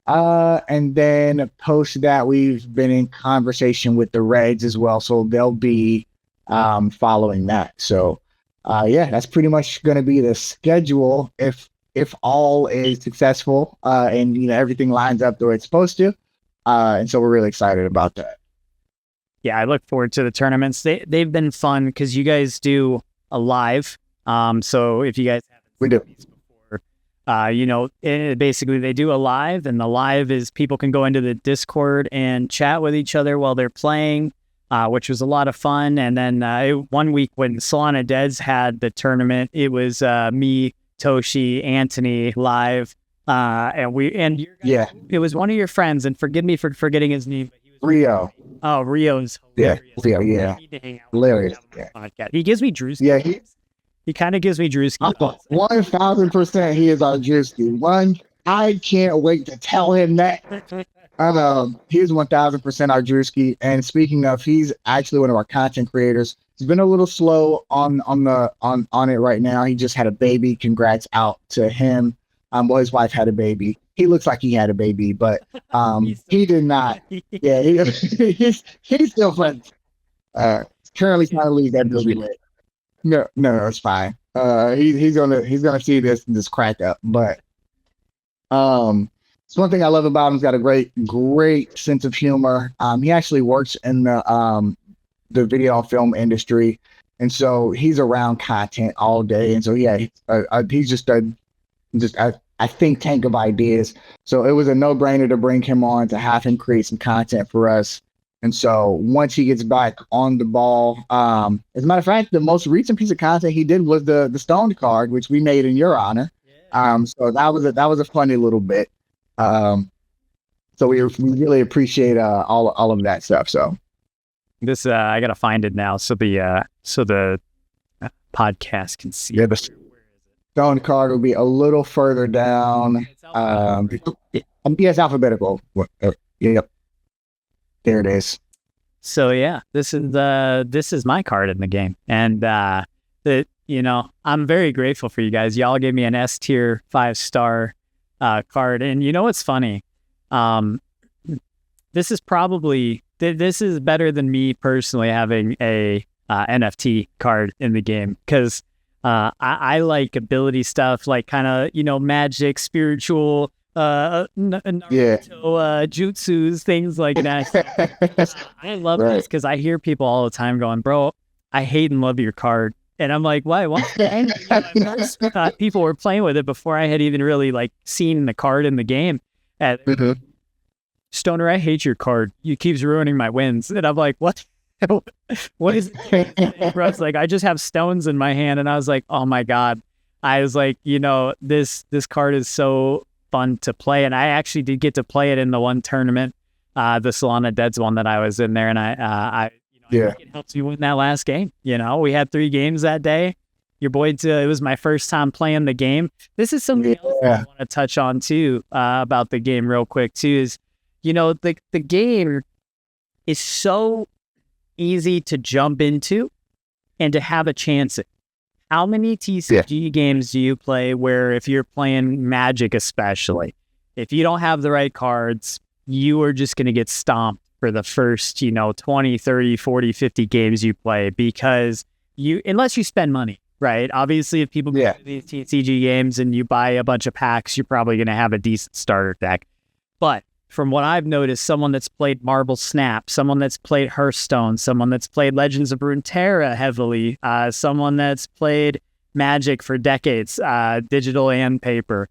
And then post that, we've been in conversation with the Reds as well. So they'll be following that. So that's pretty much going to be the schedule if all is successful and everything lines up the way it's supposed to. And so we're really excited about that. Yeah, I look forward to the tournaments. They've been fun because you guys do a live. So if you guys haven't seen these before, basically they do a live, and the live is people can go into the Discord and chat with each other while they're playing, which was a lot of fun. And then one week when Solana Deads had the tournament, it was me, Toshi, Antony live, it was one of your friends, and forgive me for forgetting his name, but he was Rio. Oh, Rio's hilarious. Rio, yeah. Hilarious. Yeah. He gives me Drewski. Yeah, he kind of gives me Drewski. 1000% he is our Drewski. I can't wait to tell him that. He's 1000% our Drewski. And speaking of, he's actually one of our content creators. He's been a little slow on it right now. He just had a baby. Congrats out to him. His wife had a baby. He looks like he had a baby, but he did not. Yeah, he's still fun. Currently trying to leave that baby lit. No, it's fine. He's gonna see this and just crack up. But it's one thing I love about him. He's got a great sense of humor. He actually works in the video film industry, and so he's around content all day. And so he's just a think tank of ideas. So it was a no-brainer to bring him on, to have him create some content for us. And so once he gets back on the ball, as a matter of fact, the most recent piece of content he did was the Stoned card, which we made in your honor. So that was a funny little bit. So we really appreciate all of that stuff. So this I gotta find it now, so the podcast can see. Yeah, the Stoned card will be a little further down. It's alphabetical. Yep. There it is. So yeah, this is my card in the game, and I'm very grateful for you guys. Y'all gave me an S tier 5-star card, and you know what's funny? This is better than me personally having a NFT card in the game, because I like ability stuff, like kind of magic, spiritual. Naruto, jutsus, things like that. I love this because I hear people all the time going, "Bro, I hate and love your card," and I'm like, "Why?" People were playing with it before I had even really seen the card in the game. Stoner, I hate your card. You keeps ruining my wins, and I'm like, "What? What is it?" Bro, it's like, I just have stones in my hand, and I was like, "Oh my god!" I was like, this card is so fun to play, and I actually did get to play it in the one tournament, the Solana Deads one that I was in there, and I think it helps you win that last game. We had 3 games that day. Your boy, it was my first time playing the game. This is something else that I want to touch on too, about the game real quick too, is the game is so easy to jump into and to have a chance at. How many TCG games do you play where, if you're playing Magic especially, if you don't have the right cards, you are just going to get stomped for the first, 20, 30, 40, 50 games you play, because unless you spend money, right? Obviously, if people go to these TCG games and you buy a bunch of packs, you're probably going to have a decent starter deck. But from what I've noticed, someone that's played Marble Snap, someone that's played Hearthstone, someone that's played Legends of Runeterra heavily, someone that's played Magic for decades, digital and paper.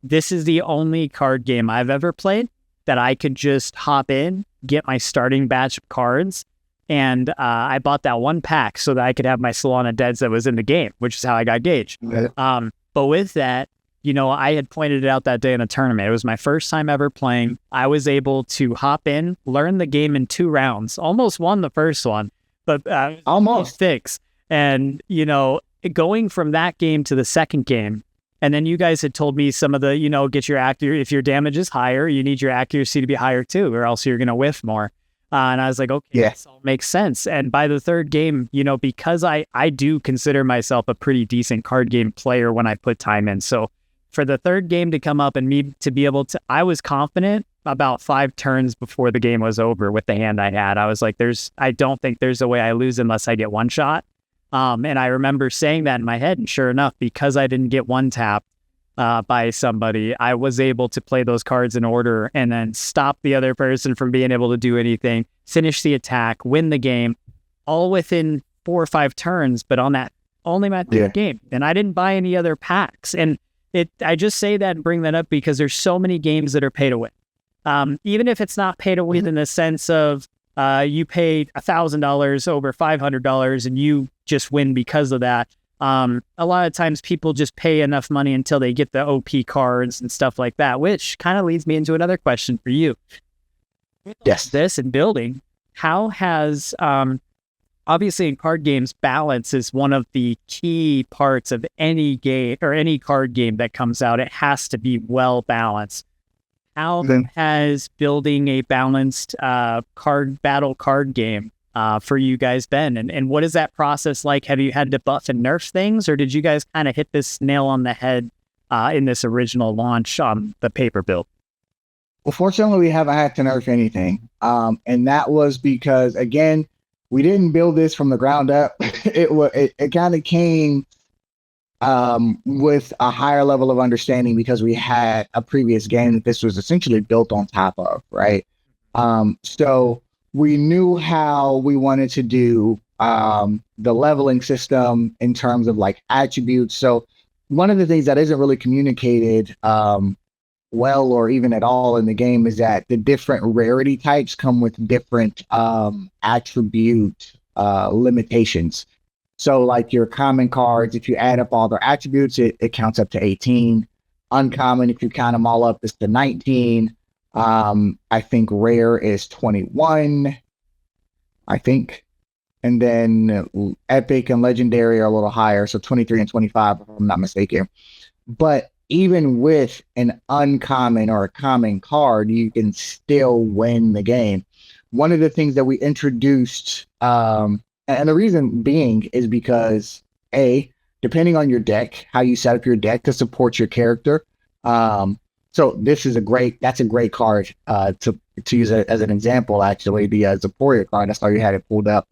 This is the only card game I've ever played that I could just hop in, get my starting batch of cards, and I bought that one pack so that I could have my Solana Deads that was in the game, which is how I got Gage. But with that, you know, I had pointed it out that day in a tournament. It was my first time ever playing. I was able to hop in, learn the game in 2 rounds, almost won the first one, but almost 6. And, you know, going from that game to the second game, and then you guys had told me some of the, you know, get your if your damage is higher, you need your accuracy to be higher too, or else you're going to whiff more. And I was like, okay, this all makes sense. And by the third game, you know, because I do consider myself a pretty decent card game player when I put time in. So for the third game to come up and me to be able to, I was confident about 5 turns before the game was over with the hand I had. I was like, I don't think there's a way I lose unless I get one shot. And I remember saying that in my head, and sure enough, because I didn't get one tap by somebody, I was able to play those cards in order and then stop the other person from being able to do anything, finish the attack, win the game, all within 4 or 5 turns, but on that, only my third game. And I didn't buy any other packs. And I just say that and bring that up because there's so many games that are pay to win. Even if it's not pay to win in the sense of you paid $1,000 over $500 and you just win because of that. A lot of times people just pay enough money until they get the OP cards and stuff like that, which kind of leads me into another question for you. Yes. This and building, how has, obviously in card games, balance is one of the key parts of any game or any card game that comes out. It has to be well balanced. How has building a balanced battle card game for you guys been? And what is that process like? Have you had to buff and nerf things, or did you guys kind of hit this nail on the head in this original launch on the paper build? Well, fortunately, we haven't had to nerf anything. And that was because, again, we didn't build this from the ground up. It kind of came with a higher level of understanding because we had a previous game that this was essentially built on top of, right? So we knew how we wanted to do the leveling system in terms of like attributes. So one of the things that isn't really communicated well or even at all in the game is that the different rarity types come with different attribute limitations. So like your common cards, if you add up all their attributes, it counts up to 18. Uncommon, if you count them all up, it's to 19. I think rare is 21, I think. And then epic and legendary are a little higher, so 23 and 25, if I'm not mistaken. But even with an uncommon or a common card, you can still win the game. One of the things that we introduced, and the reason being is because, depending on your deck, how you set up your deck to support your character. So this is that's a great card to use as an example, actually, the Zaporia card. I saw you had it pulled up.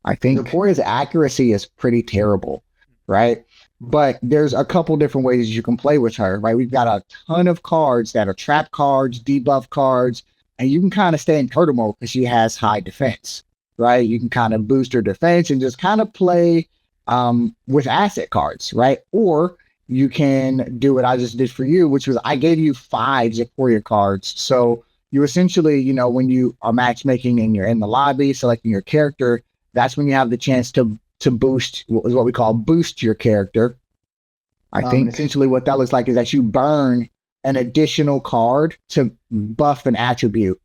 I think Zaporia's accuracy is pretty terrible, right? But there's a couple different ways you can play with her, right? We've got a ton of cards that are trap cards, debuff cards, and you can kind of stay in turtle mode because she has high defense, right? You can kind of boost her defense and just kind of play with asset cards, right? Or you can do what I just did for you, which was I gave you 5 Zaporia cards. So you essentially, you know, when you are matchmaking and you're in the lobby, selecting your character, that's when you have the chance to boost, what we call boost your character. I think essentially what that looks like is that you burn an additional card to buff an attribute.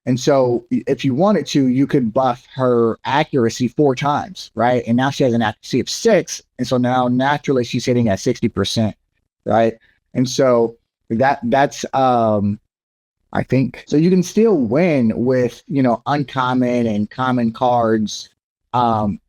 And so if you wanted to, you could buff her accuracy 4 times, right? And now she has an accuracy of 6. And so now naturally she's hitting at 60%, right? And so that's I think, so you can still win with, you know, uncommon and common cards,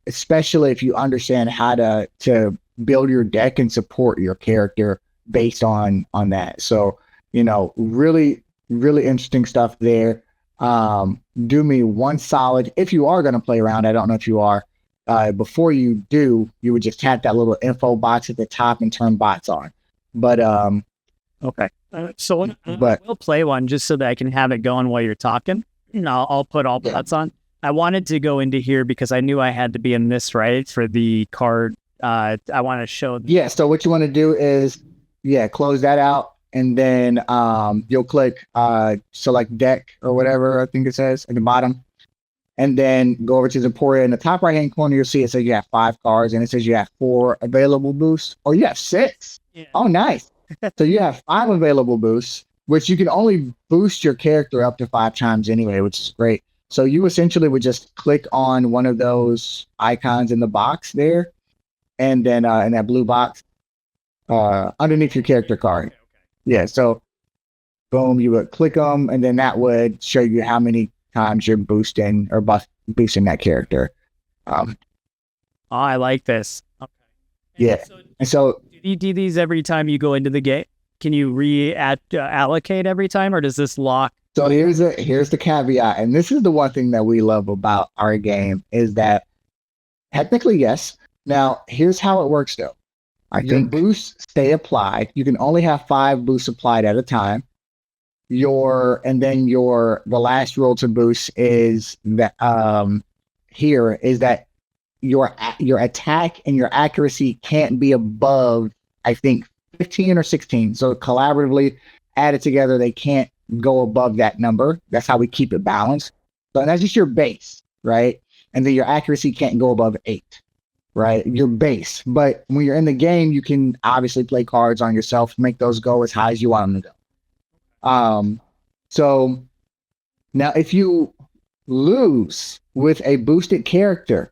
especially if you understand how to build your deck and support your character based on that. So, you know, really, really interesting stuff there. Do me one solid, if you are going to play around, I don't know if you are, before you do, you would just tap that little info box at the top and turn bots on. But Okay. So but we'll play one just so that I can have it going while you're talking. And I'll put all bots on. I wanted to go into here because I knew I had to be in this, right, for the card. I want to show. Yeah. So what you want to do is, close that out, and then you'll click select deck or whatever I think it says at the bottom, and then go over to Zaporia. In the top right hand corner, you'll see it says you have 5 cards, and it says you have 4 available boosts. Oh, you have 6. Yeah. Oh, nice. So you have 5 available boosts, which you can only boost your character up to 5 times anyway, which is great. So you essentially would just click on one of those icons in the box there, and then in that blue box underneath your character card. Yeah, so boom, you would click them, and then that would show you how many times you're boosting or boosting that character. Oh, I like this. Okay. Yeah, and so do you do these every time you go into the game? Can you allocate every time, or does this lock? So here's the caveat, and this is the one thing that we love about our game is that technically yes. Now here's how it works though. I think boosts stay applied. You can only have 5 boosts applied at a time. The last rule to boost is that here is that your attack and your accuracy can't be above, I think, 15 or 16. So collaboratively added together, they can't go above that number. That's how we keep it balanced. So that's just your base, right? And then your accuracy can't go above 8, right? Your base. But when you're in the game, you can obviously play cards on yourself, make those go as high as you want them to go. So now if you lose with a boosted character,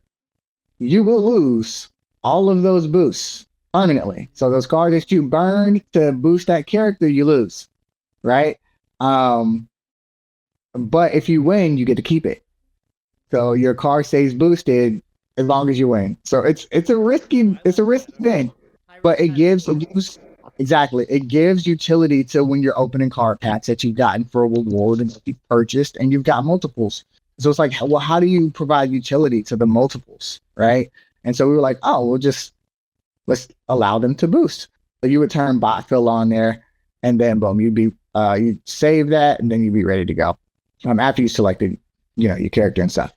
you will lose all of those boosts permanently. So those cards that you burn to boost that character, you lose, right? But if you win, you get to keep it. So your card stays boosted as long as you win. So it's a risky thing, but it gives utility to when you're opening card packs that you've gotten for a reward and that you've purchased, and you've got multiples. So it's like, well, how do you provide utility to the multiples, right? And so we were like, oh, let's allow them to boost. So you would turn bot fill on there, and then boom, you'd save that, and then you'd be ready to go. After you selected, your character and stuff.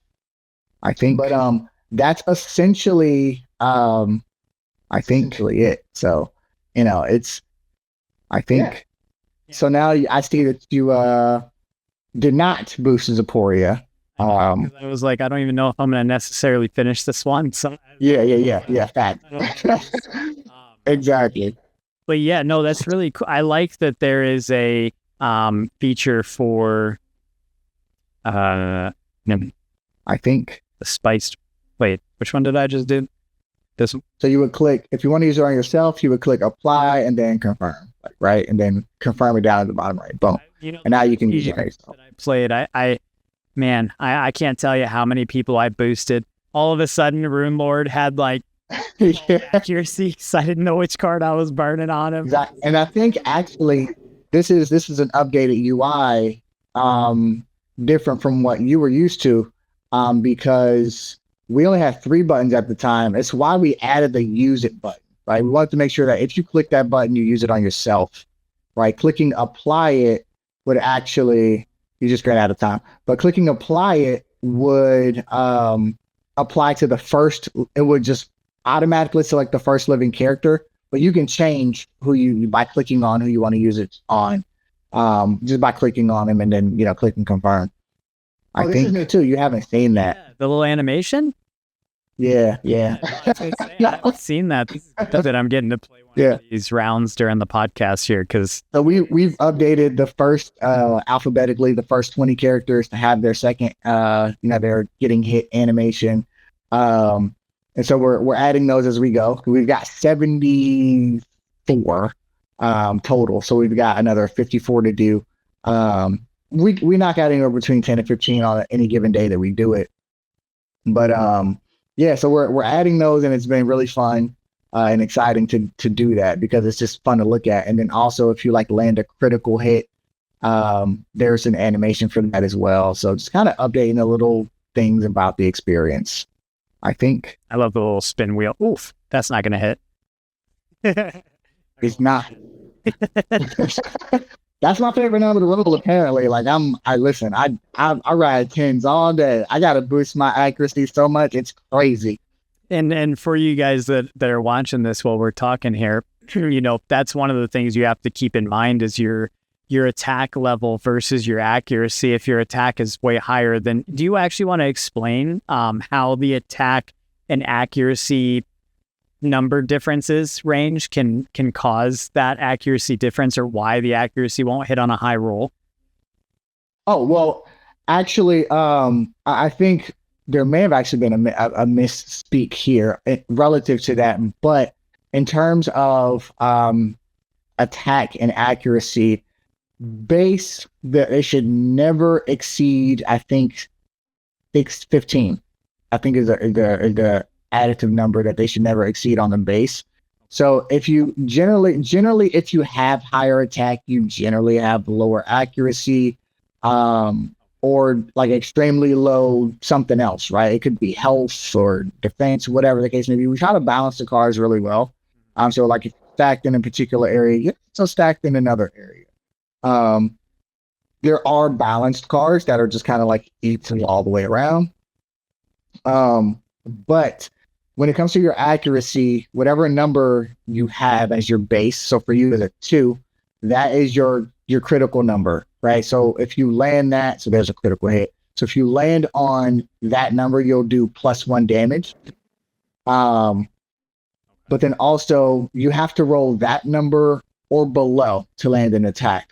I think, but that's essentially it. So, it's, I think. Yeah. So now I see that you did not boost Zaporia. I was like, I don't even know if I'm going to necessarily finish this one. So yeah, fact. Exactly. But yeah, no, that's really cool. I like that there is a feature for I think the spiced. Wait, which one did I just do? This one? So you would click, if you want to use it on yourself, you would click apply and then confirm, right? And then confirm it down at the bottom right. Boom. And now you can use it yourself. I played. I can't tell you how many people I boosted. All of a sudden, Rune Lord had accuracy, so I didn't know which card I was burning on him. Exactly. And I think actually this is an updated UI, different from what you were used to, because we only had 3 buttons at the time. It's why we added the use it button, right? We wanted to make sure that if you click that button, you use it on yourself, right? Clicking apply it would actually, you just ran out of time, but clicking apply it would apply to the first, it would just automatically select the first living character, but you can change by clicking on who you want to use it on, just by clicking on him and then, clicking confirm. I think new too. You haven't seen that. Yeah, the little animation? Yeah. I haven't seen that. That I'm getting to play one of these rounds during the podcast here, because so we've updated the first alphabetically the first 20 characters to have their second they're getting hit animation. And so we're adding those as we go. We've got 74 total. So we've got another 54 to do. We knock out anywhere between 10 and 15 on any given day that we do it. But so we're adding those, and it's been really fun and exciting to do that, because it's just fun to look at. And then also, if you land a critical hit, there's an animation for that as well. So just kind of updating the little things about the experience. I think. I love the little spin wheel. Oof, that's not gonna hit. It's not. That's my favorite number to roll. Apparently, like I ride tens all day. I gotta boost my accuracy so much, it's crazy. And for you guys that are watching this while we're talking here, you know, that's one of the things you have to keep in mind is your attack level versus your accuracy. If your attack is way higher, then do you actually want to explain how the attack and accuracy number differences range can cause that accuracy difference, or why the accuracy won't hit on a high roll? Oh, well, actually, I think there may have actually been a misspeak here relative to that. But in terms of attack and accuracy, base, they should never exceed, I think, 15. I think is the additive number that they should never exceed on the base. So if you generally if you have higher attack, you generally have lower accuracy, or like extremely low something else, right? It could be health or defense, whatever the case may be. We try to balance the cards really well. So like if you're stacked in a particular area, you're also stacked in another area. There are balanced cards that are just kind of like equal all the way around. But when it comes to your accuracy, whatever number you have as your base, so for you as a 2, that is your critical number, right? So if you land that, so there's a critical hit. So if you land on that number, you'll do +1 damage. But then also you have to roll that number or below to land an attack.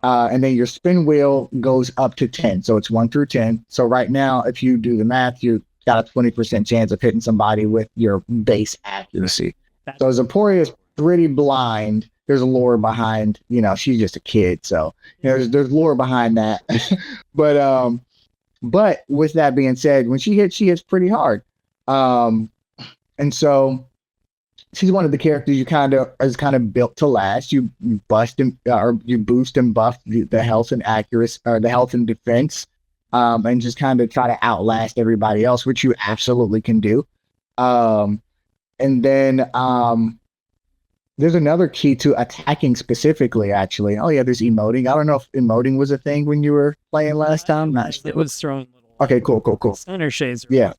And then your spin wheel goes up to 10. So it's 1 through 10. So right now, if you do the math, you got a 20% chance of hitting somebody with your base accuracy. So Zepporia is pretty blind. There's a lore behind, you know, she's just a kid. So there's lore behind that. But with that being said, when she hits pretty hard. And so she's one of the characters is kind of built to last. You boost and buff the health and accuracy, or the health and defense, and just kind of try to outlast everybody else, which you absolutely can do. And then there's another key to attacking specifically, actually. Oh yeah, there's emoting. I don't know if emoting was a thing when you were playing last time. It was throwing little. Okay, cool. Center shades. Yeah.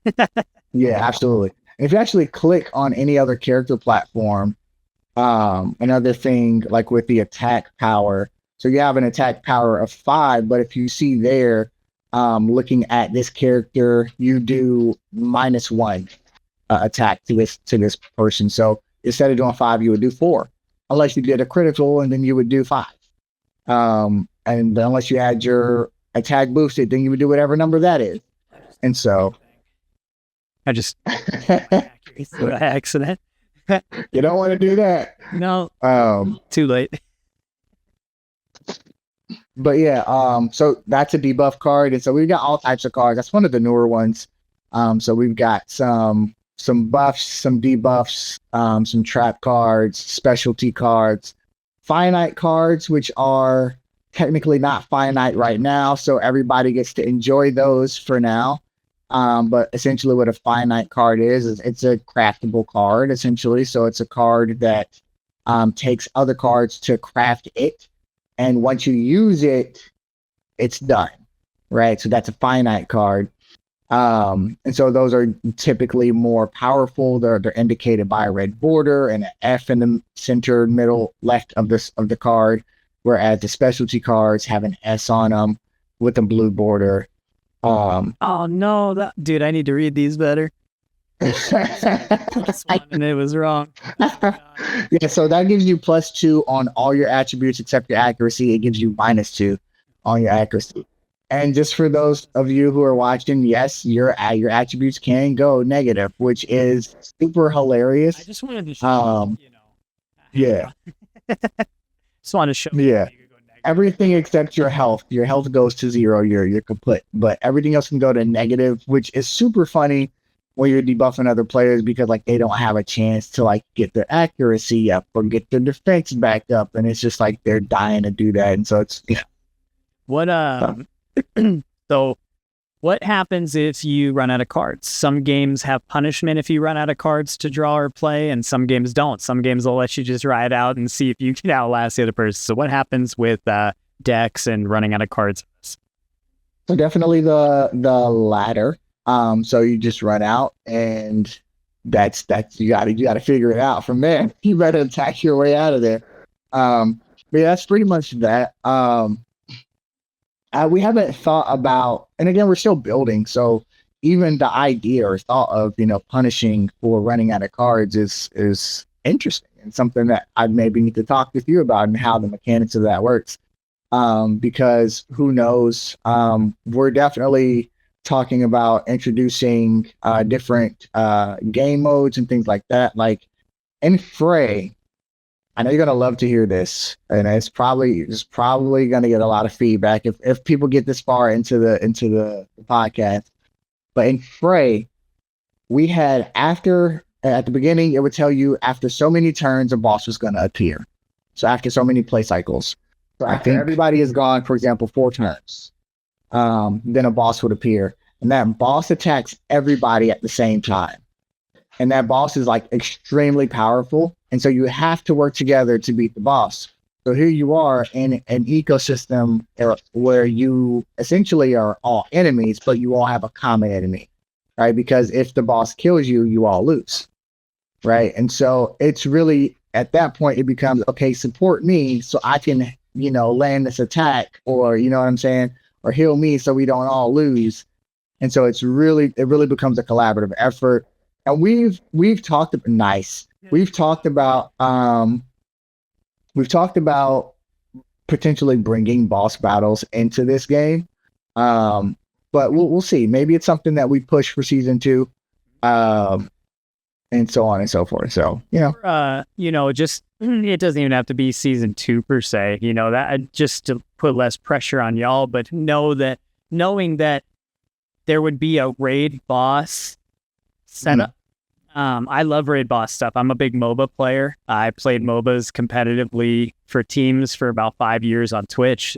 My go-to. Yeah, absolutely. If you actually click on any other character platform, another thing like with the attack power, so you have an attack power of 5, but if you see there, looking at this character, you do -1 attack to this person. So instead of doing 5, you would do 4, unless you did a critical, and then you would do 5. And unless you had your attack boosted, then you would do whatever number that is. And so I just by accident. you don't want to do that. No. Too late. But yeah, so that's a debuff card, and so we've got all types of cards. That's one of the newer ones. So we've got some buffs, some debuffs, some trap cards, specialty cards, finite cards, which are technically not finite right now, so everybody gets to enjoy those for now. But essentially what a finite card is it's a craftable card, essentially. So it's a card that takes other cards to craft it. And once you use it, it's done, right? So that's a finite card. And so those are typically more powerful. They're indicated by a red border and an F in the center, middle, left of the card, whereas the specialty cards have an S on them with a blue border. Oh no, dude, I need to read these better. And it was wrong. Yeah, so that gives you +2 on all your attributes except your accuracy. It gives you -2 on your accuracy. And just for those of you who are watching, yes, your attributes can go negative, which is super hilarious. I just wanted to show yeah. Just wanted to show yeah. Everything except your health. Your health goes to 0. You're kaput. But everything else can go to negative, which is super funny when you're debuffing other players, because like they don't have a chance to like get their accuracy up or get their defense back up, and it's just like they're dying to do that. And so it's What so What happens if you run out of cards? Some games have punishment if you run out of cards to draw or play, and some games don't. Some games will let you just ride out and see if you can outlast the other person. So what happens with decks and running out of cards? So definitely the latter. So you just run out, and that's you gotta figure it out from there. You better attack your way out of there. But yeah, that's pretty much that. We haven't thought about, and again, we're still building. So even the idea or thought of, punishing for running out of cards is interesting and something that I maybe need to talk with you about and how the mechanics of that works. Because who knows? We're definitely talking about introducing different game modes and things like that. Like in Fray, I know you're gonna love to hear this, and it's probably gonna get a lot of feedback if people get this far into the podcast. But in Fray, we had at the beginning, it would tell you after so many turns a boss was gonna appear. So after so many play cycles. So after everybody is gone, for example, 4 turns, then a boss would appear, and that boss attacks everybody at the same time. And that boss is like extremely powerful. And so you have to work together to beat the boss. So here you are in an ecosystem where you essentially are all enemies, but you all have a common enemy, right? Because if the boss kills you, you all lose, right? And so it's really, at that point, it becomes, okay, support me so I can, land this attack, or, you know what I'm saying? Or heal me so we don't all lose. And so it really becomes a collaborative effort. And we've talked about we've talked about potentially bringing boss battles into this game. But we'll see. Maybe it's something that we push for season 2. And so on and so forth. So, just it doesn't even have to be season 2 per se, that just to put less pressure on y'all, but knowing that there would be a raid boss setup. I love raid boss stuff. I'm a big MOBA player. I played MOBAs competitively for teams for about 5 years on Twitch.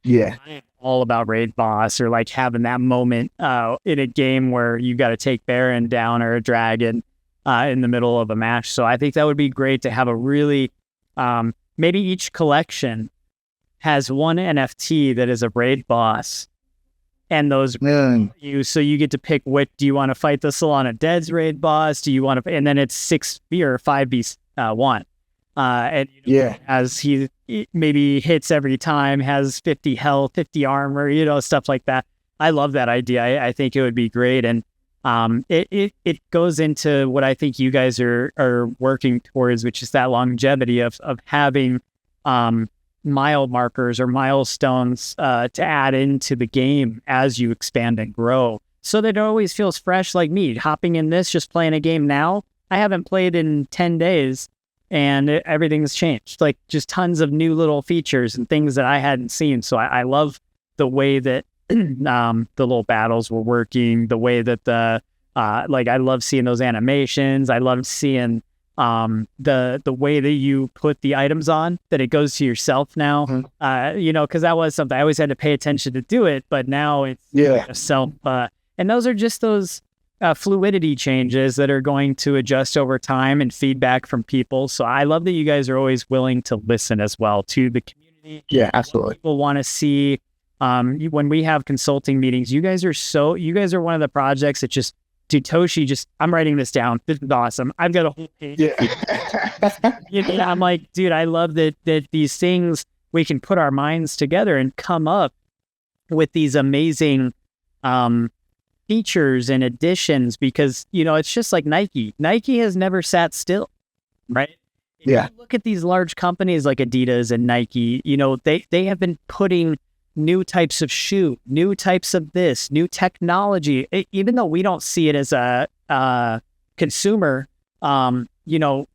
Yeah. I am all about raid boss, or like having that moment in a game where you got to take Baron down or a dragon in the middle of a match. So I think that would be great to have a really, maybe each collection has one NFT that is a raid boss. And those so you get to pick what do you want to fight the Solana Dead's raid boss? Do you want to, and then it's 6v or 5v1. And as he maybe hits every time, has 50 health, 50 armor, stuff like that. I love that idea. I think it would be great. And it goes into what I think you guys are working towards, which is that longevity of having mile markers or milestones to add into the game as you expand and grow, so that it always feels fresh. Like me hopping in this, just playing a game now, I haven't played in 10 days and everything's changed, like just tons of new little features and things that I hadn't seen. So I love the way that the little battles were working, the way that I love seeing those animations. I love seeing the way that you put the items on, that it goes to yourself now, because that was something I always had to pay attention to do it, but now it's self, and those are just those fluidity changes that are going to adjust over time and feedback from people. So I love that you guys are always willing to listen as well to the community. Yeah, absolutely. People want to see, when we have consulting meetings, you guys are one of the projects that just, dude, Toshi, I'm writing this down. This is awesome. I've got a whole page. Yeah. I'm like, dude, I love that these things, we can put our minds together and come up with these amazing features and additions, because, it's just like Nike. Nike has never sat still, right? If you look at these large companies like Adidas and Nike, they have been putting new types of shoe, new types of this, new technology, even though we don't see it as a consumer,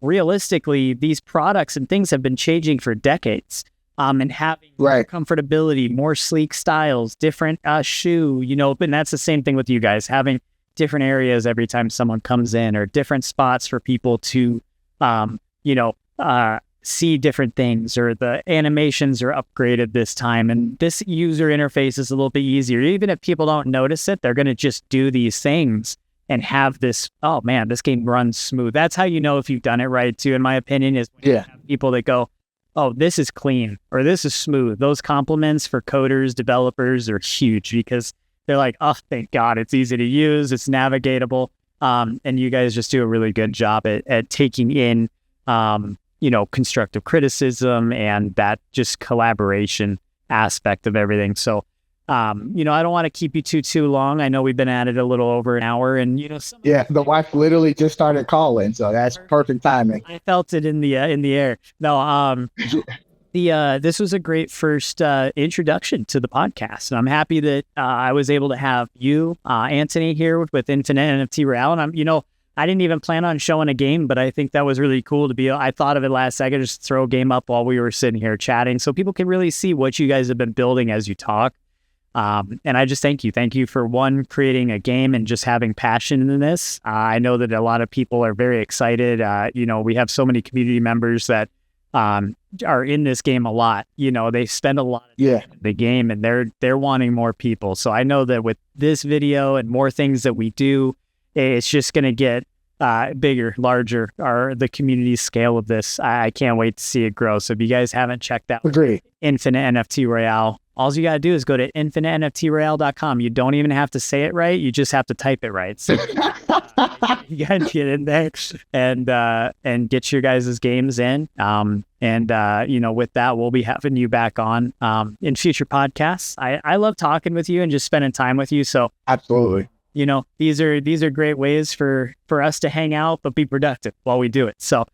realistically, these products and things have been changing for decades, and having more comfortability, more sleek styles, different shoe, and that's the same thing with you guys, having different areas every time someone comes in, or different spots for people to, see different things, or the animations are upgraded this time, and this user interface is a little bit easier. Even if people don't notice it, they're going to just do these things and have this, oh man, this game runs smooth. That's how you know if you've done it right too, in my opinion, is when you have people that go, oh, this is clean, or this is smooth. Those compliments for coders, developers are huge, because they're like, oh, thank God, it's easy to use, it's navigatable. And you guys just do a really good job at taking in, constructive criticism and that just collaboration aspect of everything. So, I don't want to keep you too long. I know we've been at it a little over an hour, and the wife literally just started calling, so that's perfect timing. I felt it in the air. No, this was a great first introduction to the podcast, and I'm happy that I was able to have you, Antony, here with InfinNFTRoyale. And I didn't even plan on showing a game, but I think that was really cool to be. I thought of it last second, just throw a game up while we were sitting here chatting, so people can really see what you guys have been building as you talk. And I just thank you for creating a game and just having passion in this. I know that a lot of people are very excited. We have so many community members that are in this game a lot. They spend a lot of time in the game, and they're wanting more people. So I know that with this video and more things that we do, it's just going to get bigger, larger, or the community scale of this. I can't wait to see it grow. So if you guys haven't checked out InfinNFTRoyale, all you got to do is go to InfinNFTRoyale.com. You don't even have to say it right. You just have to type it right. So you got to get in there and get your guys' games in. With that, we'll be having you back on in future podcasts. I love talking with you and just spending time with you. So absolutely. These are great ways for us to hang out, but be productive while we do it. So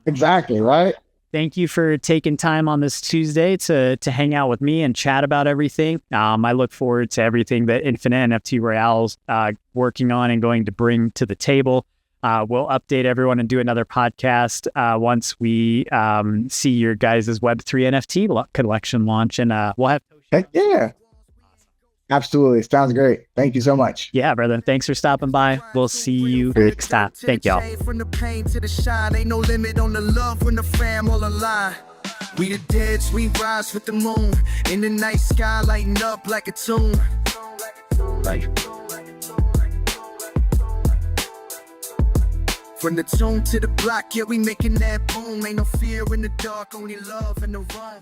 exactly, right? Thank you for taking time on this Tuesday to hang out with me and chat about everything. I look forward to everything that InfinNFTRoyale's working on and going to bring to the table. We'll update everyone and do another podcast once we see your guys' Web3 NFT collection launch, and we'll have. Heck yeah. Absolutely. Sounds great. Thank you so much. Yeah, brother. Thanks for stopping by. We'll see you next time. Thank y'all. From the pain to the shine, ain't no limit on the love when the fam all aligned. We the deads, we rise with the moon in the night sky, lighting up like a tune. From the tune to the block, yeah, we making that boom. Ain't no fear in the dark, only love in the run.